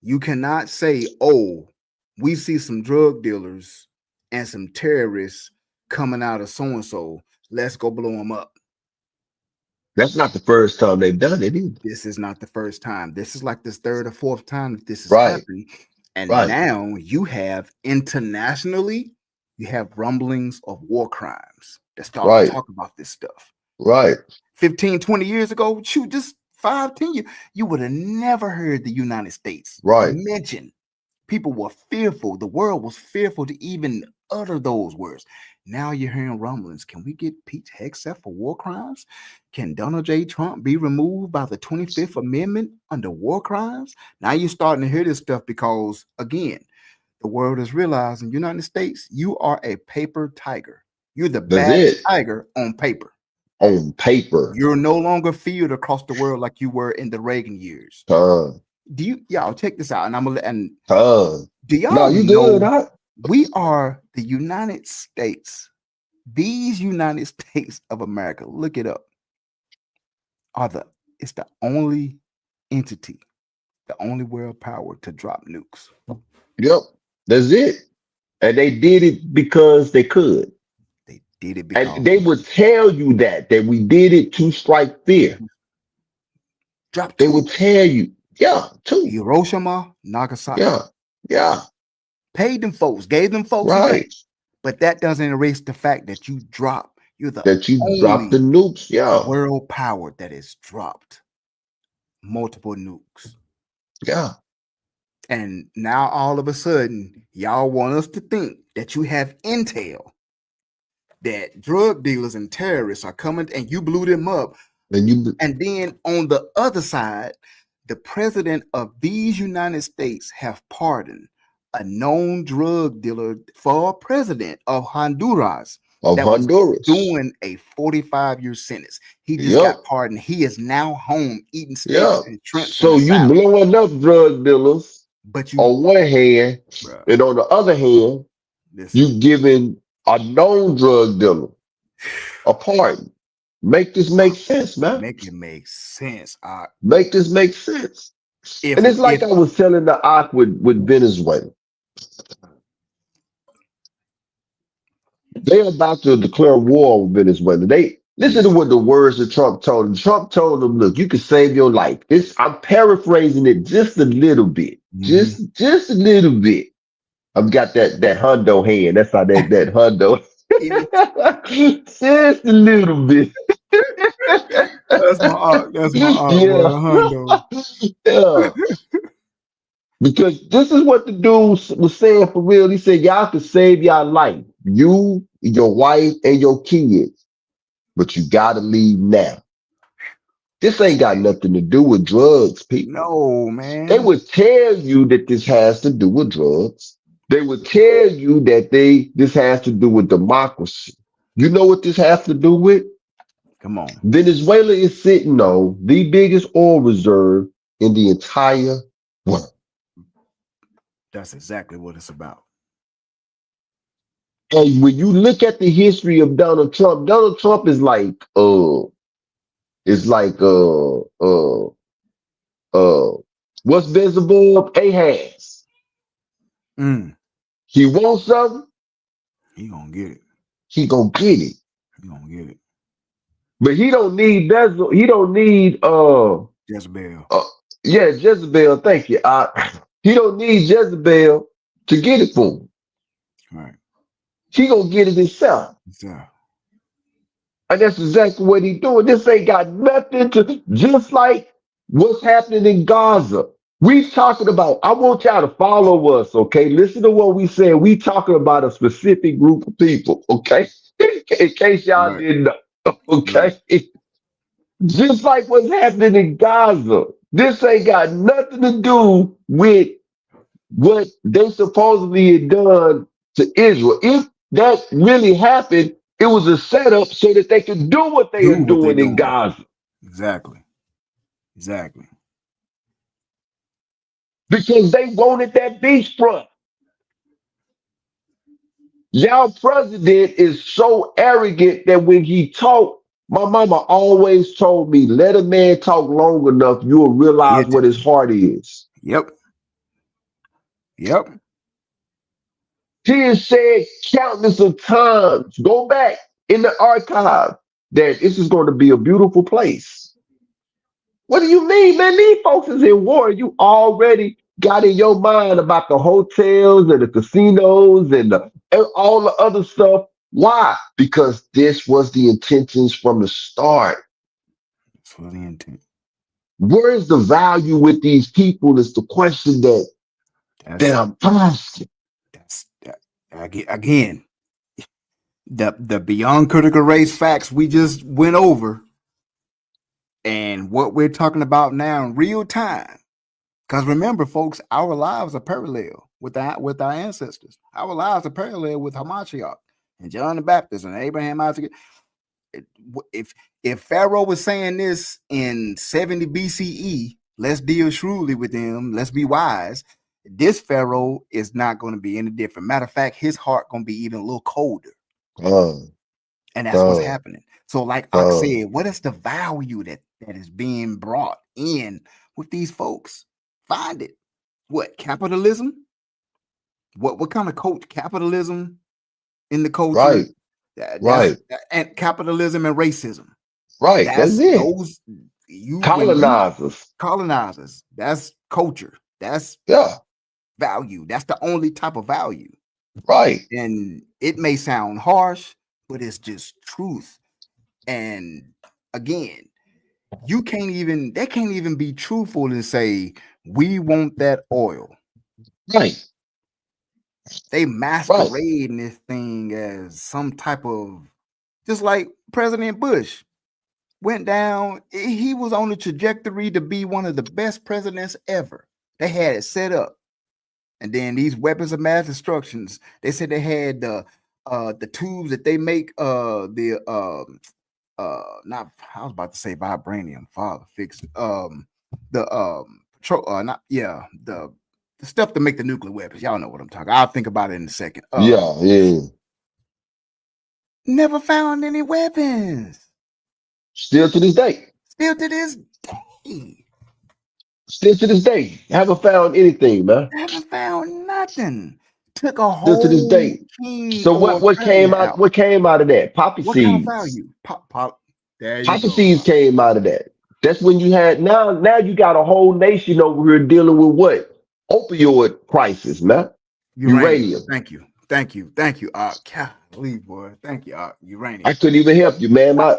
You cannot say, oh, we see some drug dealers and some terrorists coming out of so and so. Let's go blow them up. that's not the first time they've done it either. This is not the first time. This is like this third or fourth time that this has Right, happened. And right, now you have internationally, you have rumblings of war crimes that start to right, talk about this stuff. right, 15, 20 years ago, shoot, just 5, 10 years, you would have never heard the United States right. mentioned. People were fearful. The world was fearful to even utter those words. Now you're hearing rumblings. Can we get Pete Hegseth for war crimes? Can Donald J. Trump be removed by the 25th Amendment under war crimes? Now you're starting to hear this stuff because, again, the world is realizing United States, you are a paper tiger. You're the That's baddest it. tiger on paper. On paper. You're no longer feared across the world like you were in the Reagan years. Con. Y'all check this out? And Con. do No, y'all you good, know huh? we are the United States? These United States of America, look it up, it's the only entity, the only world power to drop nukes. Yep. That's it. And they did it because they could. They did it And because they would tell you that we did it to strike fear. drop They would two. tell you, yeah, two. Hiroshima, Nagasaki. Yeah. Yeah. Paid them folks, gave them folks money. Right. But that doesn't erase the fact that you drop. You're the That you dropped the only nukes. Yeah. world power that has dropped multiple nukes. Yeah. And now all of a sudden, y'all want us to think that you have intel that drug dealers and terrorists are coming and you blew them up. And then on the other side, the president of these United States have pardoned a known drug dealer for president of Honduras that was doing a 45-year sentence. He just Yep. got pardoned. He is now home eating steaks Yeah. and shrimps and So a you salad. blowing up drug dealers But you, on one hand, bruh, and on the other hand, listen, you giving a known drug dealer a pardon. Make this make sense, man. make it make sense. Make this make sense. And it's like If I was telling the Ak with Venezuela. They're about to declare war on Venezuela. They listen to what the words that Trump told them. Trump told them, "Look, you can save your life." I'm paraphrasing it just a little bit, just a little bit. I've got that hundo hand. That's how that hundo. Just a little bit. that's my art, boy. Yeah, Hundo. yeah. Because this is what the dude was saying for real. He said, "Y'all can save y'all life, you, your wife, and your kids, but you gotta leave now." This ain't got nothing to do with drugs, people. No, They man. would tell you that this has to do with drugs. They would tell you that this has to do with democracy. You know what this has to do with? Come on. Venezuela is sitting on the biggest oil reserve in the entire world. That's exactly what it's about. And when you look at the history of Donald Trump is like what's visible Ahaz. Mm, He wants something, he gonna get it. he gonna get it. He gonna get it. But he don't need Bezos. He don't need Jezebel. yeah, Jezebel. Thank you. He don't need Jezebel to get it for him. All right. He gonna get it himself. So, And that's exactly what he doing. This ain't got nothing to just like what's happening in Gaza. We talking about, I want y'all to follow us, okay? Listen to what we saying. We talking about a specific group of people, okay? In case y'all right. didn't know, Right. okay? Just like what's happening in Gaza. This ain't got nothing to do with what they supposedly had done to Israel. If that really happened, it was a setup so that they could do what they Do are what they doing in doing. Gaza. Exactly. Exactly. Because they wanted that beachfront. Y'all president is so arrogant that when he talk, my mama always told me, let a man talk long enough, you'll realize It. what his heart is. Yep. Yep. He has said countless of times, go back in the archive, that this is going to be a beautiful place. What do you mean, man? These folks is in war. You already got in your mind about the hotels and the casinos and all the other stuff. Why? Because this was the intentions from the start. That's for the intent. Where is the value with these people is the question that That's I'm asking. that. Again. The beyond critical race facts we just went over, and what we're talking about now in real time. Because remember, folks, our lives are parallel with our ancestors. Our lives are parallel with Hamashiach. and John the Baptist and Abraham, Isaac. If Pharaoh was saying this in 70 BCE, let's deal shrewdly with them. Let's be wise. This Pharaoh is not going to be any different. Matter of fact, his heart going to be even a little colder. Done, And that's what's done, happening. So, like Ox done. said, what is the value that is being brought in with these folks? Find it. What, capitalism? What kind of coach? Capitalism in the culture? Right, That's right, and capitalism and racism. right. That's That's it. those when you Colonizers. colonizers. That's culture. That's Yeah, value. That's the only type of value. right, And it may sound harsh, but it's just truth. And again, they can't even be truthful and say we want that oil. right, They right. masquerade this thing as some type of, just like President Bush went down. He was on the trajectory to be one of the best presidents ever. They had it set up. And then these weapons of mass destructions, they said they had the tubes that they make not, I was about to say vibranium, father fix it. The not, yeah, the stuff to make the nuclear weapons. Y'all know what I'm talking. I'll think about it in a second. Yeah, yeah. Never found any weapons. Still to this day. Still to this day. Still to this day. Haven't found anything, man. Haven't found nothing. Took a Still to this whole day. king So or what a what came president out out. what came out of that? Poppy What kind of seeds. value? Pop. There you Poppy go. seeds came out of that. That's when you had now you got a whole nation over here dealing with what? Opioid crisis, man. Uranium. Uranium. Thank you. Thank you. Thank you. Golly, boy. Thank you. I Uranium. couldn't even help you, man. My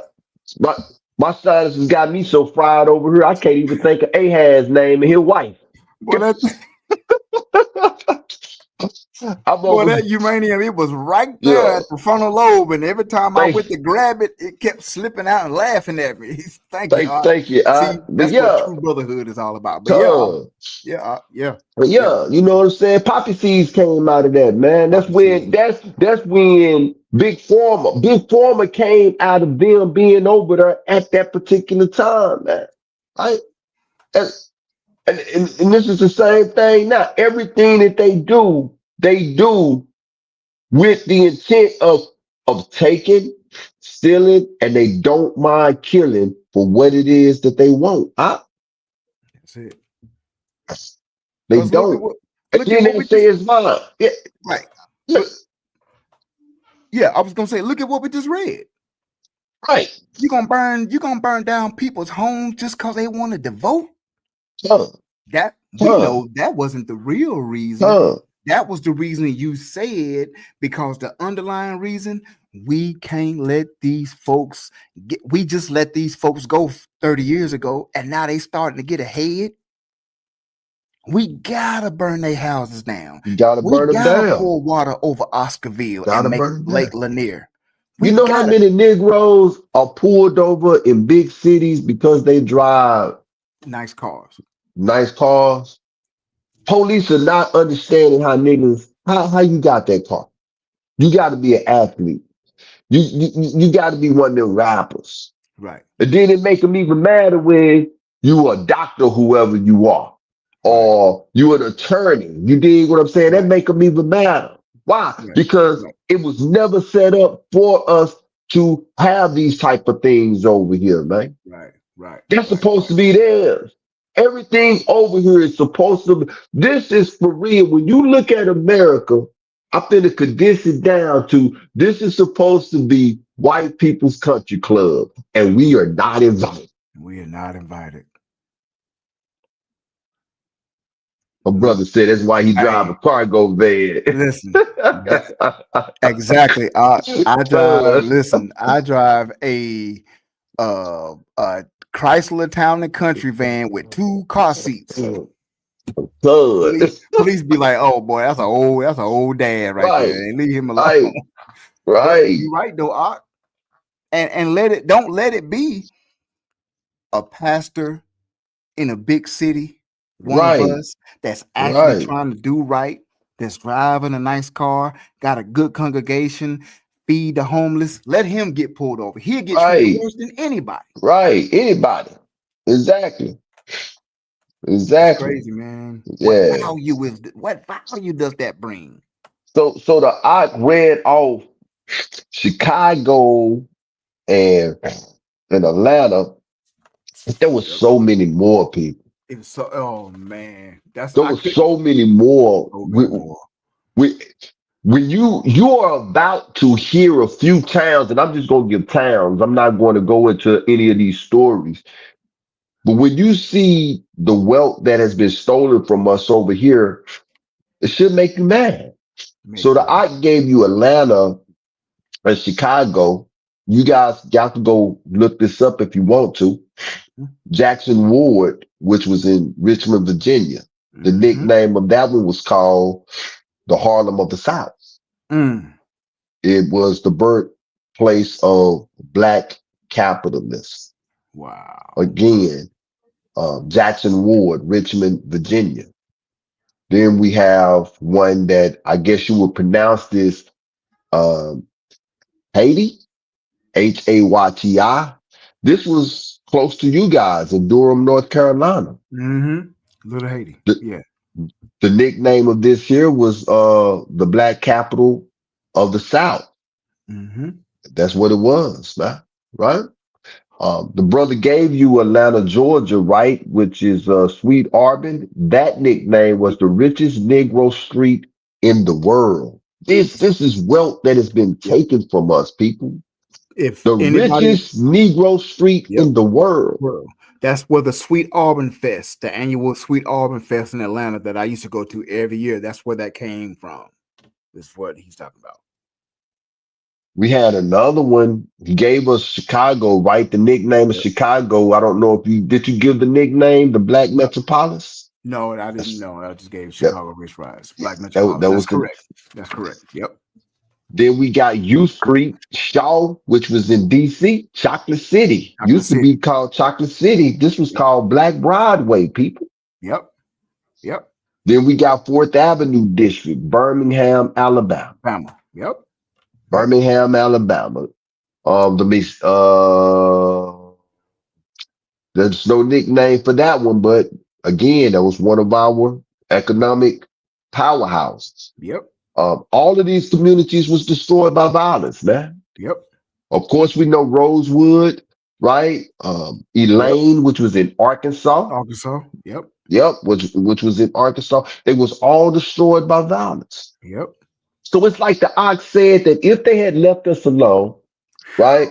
my sinuses got me so fried over here. I can't even think of Ahaz's name and his wife. Boy, that I'm boy, over. that uranium, it was right there Yeah. at the frontal lobe. And every time I Thank, went to grab it, it kept slipping out and laughing at me. Thank you. thank you. See, But that's what yeah, true brotherhood is all about. But yeah, huh. yeah, But yeah. yeah, you know what I'm saying? Poppy seeds came out of that, man. That's Poppy when seed. that's when Big Pharma came out of them being over there at that particular time, man. Right? And, and this is the same thing now. Everything that they do with the intent of taking, stealing, and they don't mind killing for what it is that they want. That's it. They Because don't. And look at then what they we say just it's mine. Yeah, right. look, Look, yeah, I was gonna say, look at what we just read. right. You gonna burn down people's homes just because they wanted to vote? Huh, That we huh, know that wasn't the real reason. huh. That was the reason you said, because the underlying reason, we can't let these folks we just let these folks go 30 years ago, and now they starting to get ahead. We gotta burn their houses down. You gotta We burn them gotta down. pour water over Oscarville and Gotta make burn them Lake down. Lanier. We You know how gotta many Negroes are pulled over in big cities because they drive nice cars. nice cars? Police are not understanding how niggas how you got that car. You got to be an athlete. You got to be one of them rappers. Right, And then it make them even madder when you a doctor, whoever you are, right, or you an attorney. You dig what I'm saying? That right, make them even madder. Why? right, Because right, it was never set up for us to have these type of things over here, man. right, right, That's right, supposed to be theirs. Everything over here is supposed to be. This is for real. When you look at America, I'm finna condense it down to this is supposed to be white people's country club, and we are not invited. we are not invited. My Look, brother said that's why he drive a hey, cargo van. listen, exactly. I drive. Listen, I drive a Chrysler Town and Country van with 2 car seats. Good. Police be like, "Oh boy, that's an old dad right there, Right, and leave him alone." right, But right, you're right though, and don't let it be a pastor in a big city, one of right, us that's actually right. trying to do right, that's driving a nice car, got a good congregation, feed the homeless. Let him get pulled over. He'll get treated Right, worse than anybody. right. Anybody. Exactly. It's Exactly. crazy, man. Yeah. What value does that bring? So the arc read off Chicago and Atlanta. There was Yep. so many more people. It was so. Oh man, that's There I was could so many more. so many more. We, when you are about to hear a few towns, and I'm just gonna give towns. I'm not going to go into any of these stories. But when you see the wealth that has been stolen from us over here, it should make you mad. So Makes the you mad. I gave you Atlanta and Chicago. You guys got to go look this up if you want to. Jackson Ward, which was in Richmond, Virginia. The Mm-hmm. nickname of that one was called the Harlem of the South. Mm. It was the birthplace of black capitalists. Wow. Again, Jackson Ward, Richmond, Virginia. Then we have one that I guess you would pronounce this um, Haiti, Hayty. This was close to you guys in Durham, North Carolina. Mm-hmm. Little Haiti. The, Yeah. the nickname of this here was the black capital of the South. Mm-hmm. That's what it was, man. Right? The brother gave you Atlanta, Georgia, right? Which is Sweet Arbin. That nickname was the richest Negro street in the world. This is wealth that has been Yep. taken from us, people. If The anybody, richest Negro street yep. in the world. Well, that's where the Sweet Auburn Fest, the annual Sweet Auburn Fest in Atlanta that I used to go to every year. That's where that came from. Is what he's talking about. We had another one. He gave us Chicago, right? The nickname of Yep. Chicago. I don't know if you give the nickname the Black No, Metropolis? no, I didn't That's know. I just gave that, Chicago Rich Rise, Black that Metropolitan. That's was the correct. That's correct. Yep. Then we got U Street, Shaw, which was in DC. Chocolate City Chocolate used to City. be called Chocolate City. This was called Black Broadway, people. Yep. Yep. Then we got Fourth Avenue District, Birmingham, Alabama. Bama. Yep. Yep. Birmingham, Alabama. The there's no nickname for that one, but again, that was one of our economic powerhouses. Yep. All of these communities was destroyed by violence, man. Yep. Of course, we know Rosewood, right? Yep. Elaine, which was in Arkansas. Arkansas. Yep. Yep, which was in Arkansas. They was all destroyed by violence. Yep. So it's like the ox said that if they had left us alone, right,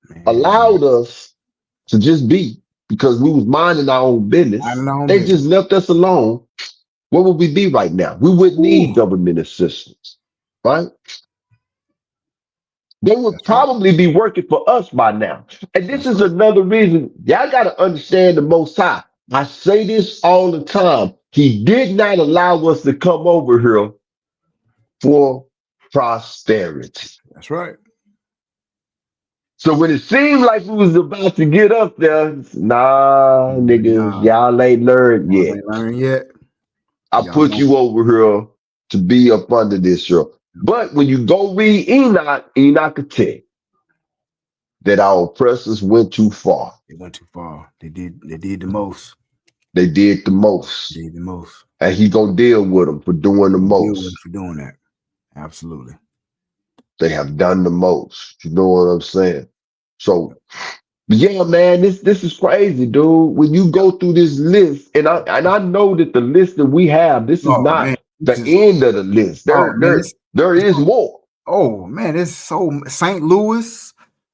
Man. allowed us to just be because we was minding our own I business, know they just business. left us alone. Where would we be right now? We wouldn't Ooh, need government assistance, right? They would that's right. probably be working for us by now. And this That's is right. another reason y'all got to understand the Most High. I say this all the time. He did not allow us to come over here for prosperity. That's right. So when it seemed like we was about to get up there, nah, niggas, Nah, y'all ain't learned y'all yet. ain't learned yet. I Y'all put don't. you over here to be up under this here. But when you go read Enoch, Enoch could tell you that our oppressors went too far. They went too far. They did. They did the most. They did the most. They did the most. And he gonna deal with them for doing the We'll deal with them most. for doing that. Absolutely. They have done the most. You know what I'm saying? So yeah, man, this is crazy, dude. When you go through this list, and I know that the list that we have, this is Oh man, not this the is. end of the list. Oh There, man, there, there is more. oh man, it's so St. Louis.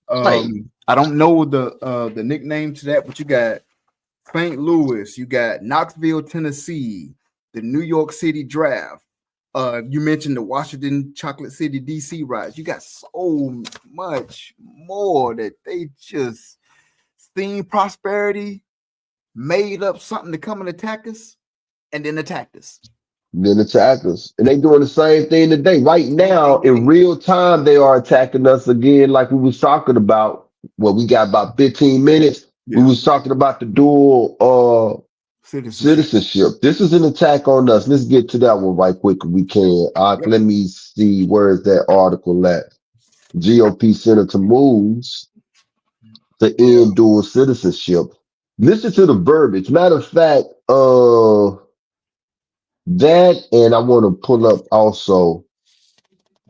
Right. I don't know the nickname to that, but you got St. Louis, you got Knoxville, Tennessee, the New York City Draft. You mentioned the Washington Chocolate City, DC riots. You got so much more that they just seen prosperity, made up something to come and attack us, and then attacked us. Then attack us. And they doing the same thing today. Right Same now, thing in today. real time, they are attacking us again, like we was talking about. Well, we got about 15 minutes. We Yeah. was talking about the dual Citizenship. Citizenship. This is an attack on us. Let's get to that one right quick if we can. Yep. Let me see, where is that article at? GOP Senator moves to Yeah. end dual citizenship. Listen to the verbiage. Matter of fact, that, and I want to pull up also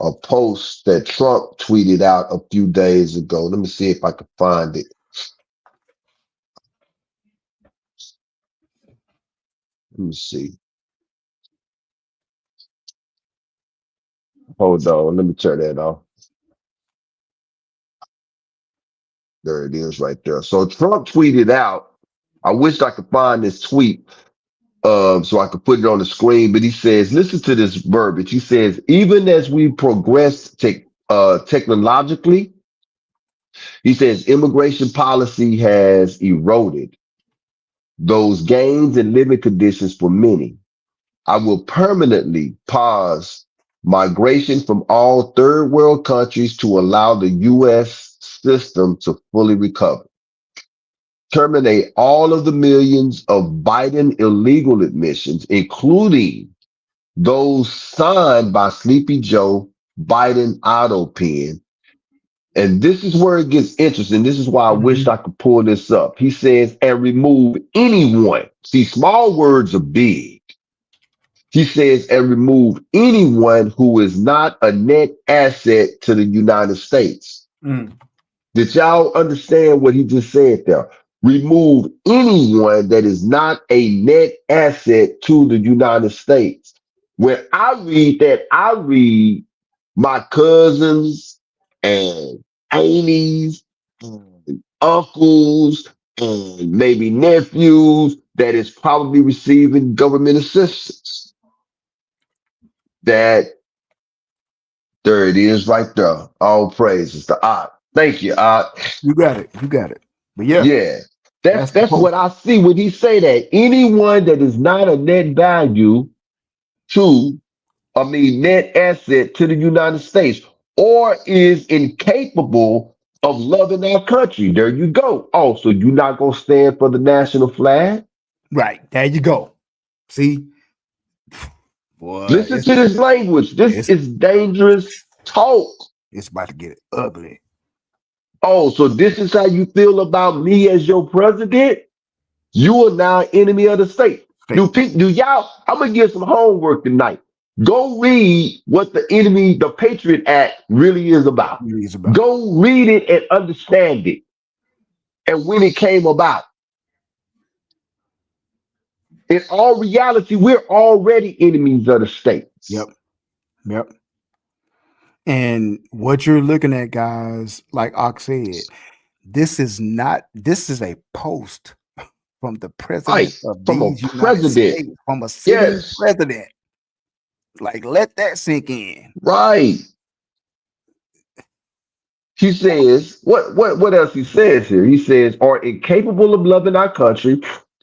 a post that Trump tweeted out a few days ago. Let me see if I can find it. Let me see. Hold on. Let me turn that off. There it is right there. So Trump tweeted out, I wish I could find this tweet so I could put it on the screen, but he says, listen to this verbiage. He says, even as we progress technologically, he says immigration policy has eroded those gains in living conditions for many. I will permanently pause migration from all third world countries to allow the U.S. system to fully recover. Terminate all of the millions of Biden illegal admissions, including those signed by Sleepy Joe Biden auto pen. And this is where it gets interesting. This is why I wished Mhm. I could pull this up. He says, and remove anyone. See, small words are big. He says, and remove anyone who is not a net asset to the United States. Mm. Did y'all understand what he just said there? Remove anyone that is not a net asset to the United States. When I read that, I read my cousins and aunties and uncles and maybe nephews that is probably receiving government assistance. That there it is right there. All praises to Art. Thank you, Art. You got it. You got it. But yeah, Yeah. that's the That's post. what I see when he say that. Anyone that is not a net value to, net asset to the United States or is incapable of loving our country. There you go. Oh, so you're not gonna stand for the national flag? Right. There you go. See, boy, Listen to this language. This it's is dangerous talk. it's about to get ugly. Oh, so this is how you feel about me as your president? You are now enemy of the state. State Do y'all? I'm gonna give some homework tonight. Go read what the enemy, the Patriot Act, really is about. really is about. Go read it and understand it, and when it came about. In all reality, we're already enemies of the Yep. states. Yep. And what you're looking at, guys, like Ox said, this is a post from the president Right, of from a these United president. States, from a sitting Yes, president. Like, let that sink in. right. He says, what else he says here? He says, are incapable of loving our country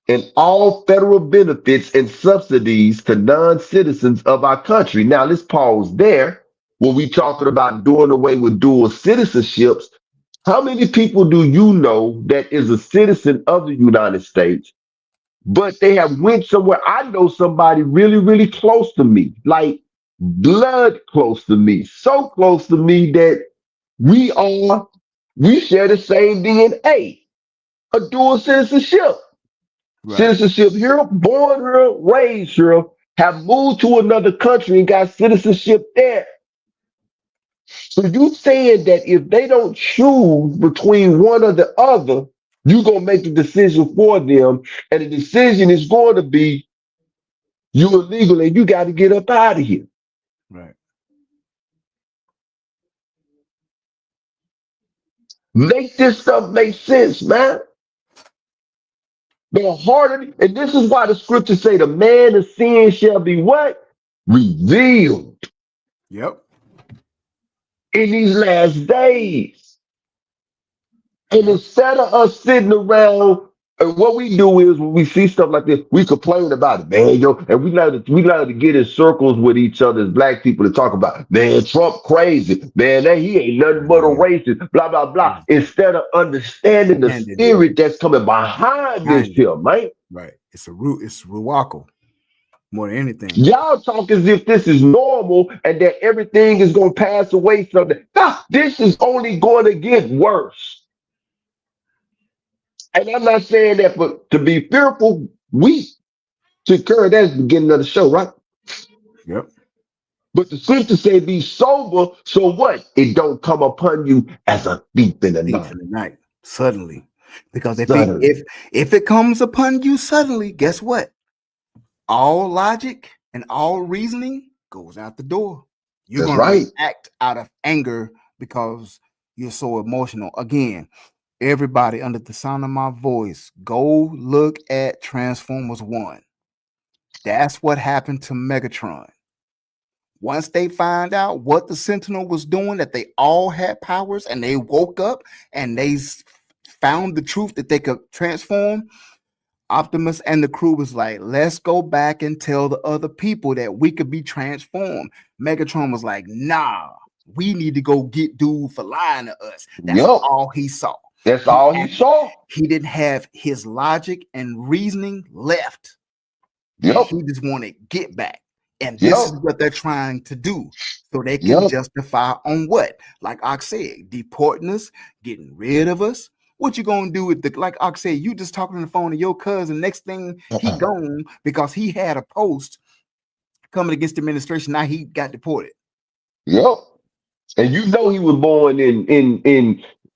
and all federal benefits and subsidies to non-citizens of our country. Now let's pause there. When we talking about doing away with dual citizenships, how many people do you know that is a citizen of the United States, but they have went somewhere? I know somebody really, really close to me, like blood close to me, so close to me that we are, we share the same DNA, a dual citizenship. Right. Citizenship here, born here, raised here, have moved to another country and got citizenship there. So you saying that if they don't choose between one or the other, you're gonna make the decision for them, and the decision is going to be you're illegal and you got to get up out of here. Right. Make this stuff make sense, man. The harder, and this is why the scriptures say the man of sin shall be what? Revealed Yep. in these last days. And Yep. instead of us sitting around, and what we do is when we see stuff like this, we complain about it, man, yo, and we love to get in circles with each other as black people to talk about, man, Trump crazy, man, that he ain't nothing but a Yeah. racist, blah, blah, blah. Mm. Instead of understanding the Understanding, yeah. spirit that's coming behind this Behind it. here, man. Right. It's Ruwako more than anything. Y'all talk as if this is normal and that everything is going to pass away from that. Nah, this is only going to get worse. And I'm not saying that to be fearful, we should curve that at the beginning of the show, right? Yep. But the scripture say be sober, so what? It don't come upon you as a thief in the Thief night. in the night, suddenly. Because Suddenly. if it comes upon you suddenly, guess what? All logic and all reasoning goes out the door. You're That's going to right. react out of anger because you're so emotional. Again, everybody under the sound of my voice, go look at Transformers 1. That's what happened to Megatron. Once they find out what the Sentinel was doing, that they all had powers, and they woke up and they found the truth that they could transform, Optimus and the crew was like, let's go back and tell the other people that we could be transformed. Megatron was like, nah, we need to go get dude for lying to us. That's Yup. all he saw. That's all he saw. He didn't have his logic and reasoning left. And Yup. he just wanted to get back. And this is Yup. what they're trying to do. So they can Yup. justify on what? Like Ox said, deporting us, getting rid of us. What you gonna do with like Ox said, you just talking on the phone to your cousin. Next thing he gone because he had a post coming against the administration. Now he got deported. Yup. And you know he was born in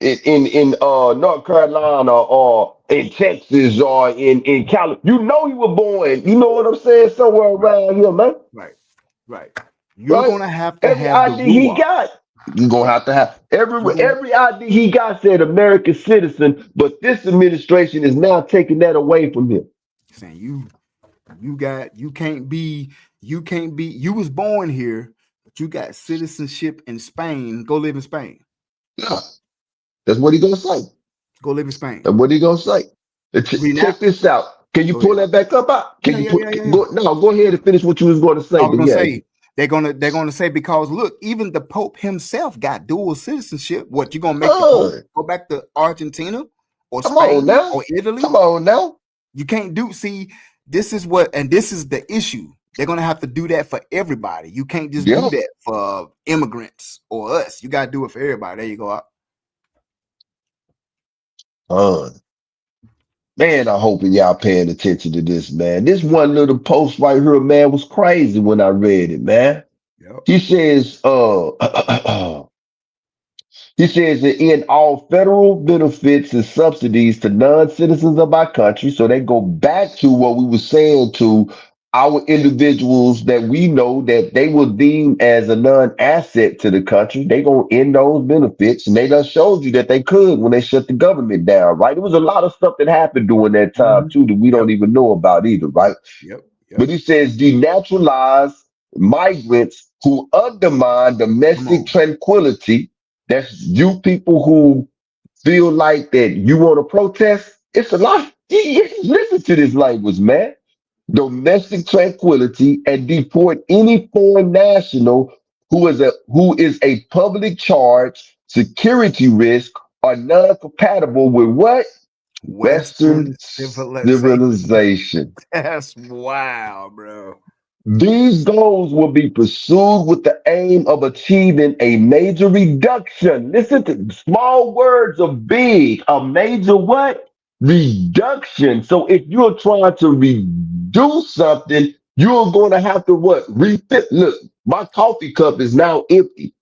North Carolina or in Texas or in California. You know he was born. You know what I'm saying? Somewhere around here, man. Right. You're Right? gonna have to Every have the ID he ruach. got, you're gonna have to have every ID he got said American citizen, but this administration is now taking that away from him. Saying you can't be you was born here, but you got citizenship in Spain. Go live in Spain. Yeah, that's what he gonna say. Go live in Spain. That's what he gonna say. Check this out. Can you pull that back up? Can you put go no? Go ahead and finish what you was going to say. I was But gonna yeah, say they're gonna say because look, even the Pope himself got dual citizenship. What you gonna make the Pope go back to Argentina or come Spain on now, or Italy? come on now. You can't do. See, this is the issue. They're gonna have to do that for everybody. You can't just do that for immigrants or us. You gotta do it for everybody. There you go. Man, I hope y'all paying attention to this, man. This one little post right here, man, was crazy when I read it, man. Yep. He says, he says that in all federal benefits and subsidies to non-citizens of our country. So they go back to what we were saying to our individuals that we know that they will deem as a non-asset to the country. They gonna end those benefits, and they done showed you that they could when they shut the government down, right? There was a lot of stuff that happened during that time too that we don't even know about either, right? Yep. But he says denaturalize migrants who undermine domestic tranquility. That's you people who feel like that you want to protest. It's a lot. Listen to this language, man. Domestic tranquility and deport any foreign national who is a public charge, security risk, or non-compatible with what? Western civilization. That's wild, bro. These goals will be pursued with the aim of achieving a major reduction. Listen to small words of big, a major what? Reduction. So if you're trying to reduce something, you're going to have to what? Refill. Look, my coffee cup is now empty.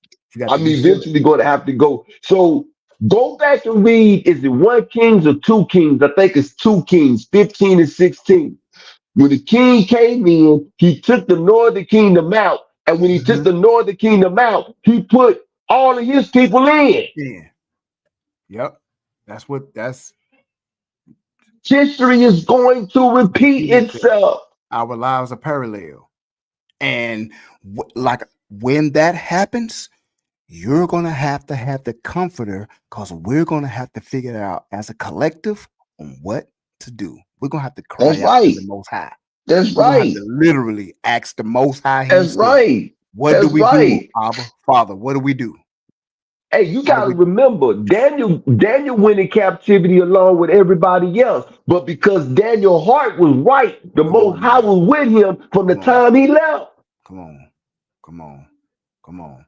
I'm eventually going to have to go. So go back and read. Is it 1 Kings or 2 Kings? I think it's 2 Kings, 15 and 16. When the king came in, he took the northern kingdom out. And when he took the northern kingdom out, he put all of his people in. Yeah. Yep. That's history is going to repeat itself. Our lives are parallel. And like when that happens, you're going to have the comforter because we're going to have to figure it out as a collective on what to do. We're going to have to cry out to the Most High. That's we're right. Have to literally ask the Most High himself. That's right. What do we do, Abba? Father, what do we do? Hey, you How got to we remember, Daniel went in captivity along with everybody else, but because Daniel's heart was right, the come Most on High now. was with him from the Come on. time he left. Come on. Come on. Come on.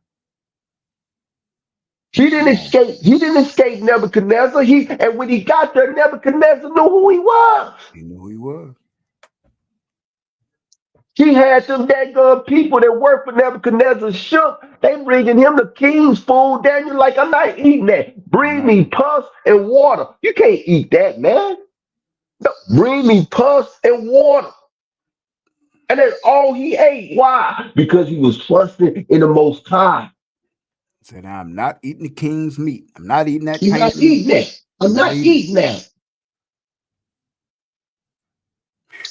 He Come didn't on. escape. He didn't escape Nebuchadnezzar. And when he got there, Nebuchadnezzar knew who he was. He knew who he was. He had them daggone people that worked for Nebuchadnezzar shook. They bringing him the king's food. Daniel, like, I'm not eating that. I'm Bring not me pus and water. You can't eat that, man. No, bring me pus and water. And that's all he ate. Why? Because he was trusting in the Most High. said, I'm not eating the king's meat. I'm not eating that He's not tainted meat. eating that. I'm I'm not not eating it. eating that.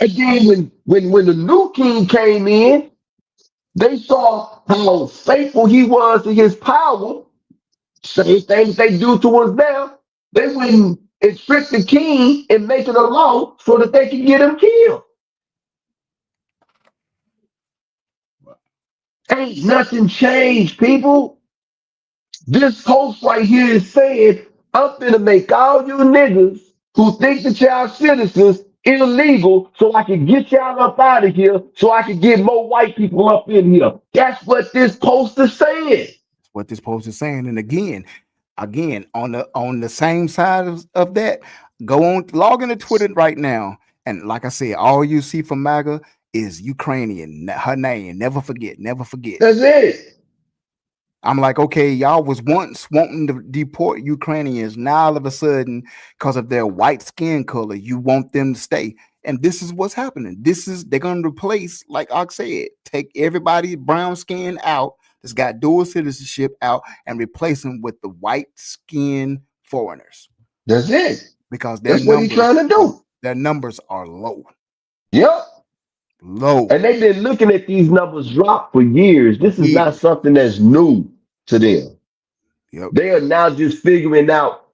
Again, when the new king came in, they saw how faithful he was to his power. Same thing they do to us now. They wouldn't trick the king and make it a law so that they can get him killed. Ain't nothing changed, people. This host right here is saying, I'm finna make all you niggas who think that y'all citizens illegal so I can get y'all up out of here so I can get more white people up in here. That's what this poster said. What this post is saying. And again, on the same side of that, go on, log into Twitter right now. And like I said, all you see from MAGA is Ukrainian, her name. Never forget, never forget. That's it. I'm like, okay, y'all was once wanting to deport Ukrainians. Now all of a sudden, because of their white skin color, you want them to stay. And this is what's happening. They're gonna replace, like Ox said, take everybody brown skin out that's got dual citizenship out and replace them with the white skin foreigners That's it. because That's what he's trying to do. their numbers are low. Yep. Low. And they've been looking at these numbers drop for years. This is not Years. something that's new to them. Yep. They are now just figuring out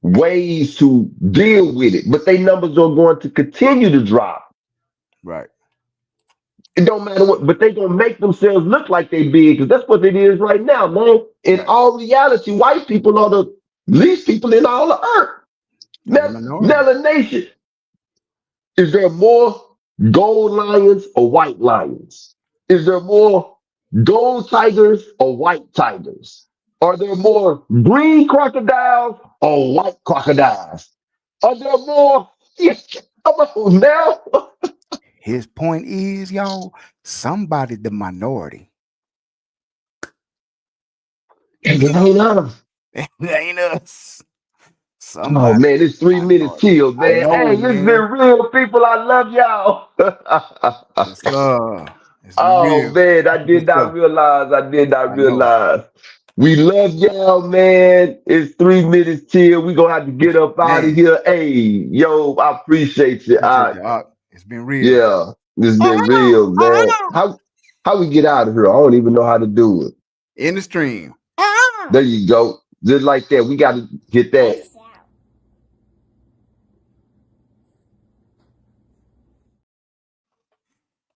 ways to deal with it, but their numbers are going to continue to drop. Right. It don't matter what, but they gonna make themselves look like they big because that's what it is right now, man. In Right. all reality, white people are the least people in all the earth. They're the minority. Melanation. Is there more gold lions or white lions? Is there more gold tigers or white tigers? Are there more green crocodiles or white crocodiles? Are there more? Come on now. His point is, y'all, somebody the minority. And it ain't us. It ain't us. Oh Somebody man, it's the 3 minutes minority. till, I man. Hey, know, it's been man. real, people. I love y'all. Yes, sir. It's been Oh real. man, I Good did not stuff. realize. I did not I know. realize. We love y'all, man. It's 3 minutes till. We gonna have to get up out of Man, here. Hey, yo, I appreciate you. appreciate you. It's been real. Yeah, this been real, man. How we get out of here? I don't even know how to do it. In the stream. There you go. Just like that. We got to get that.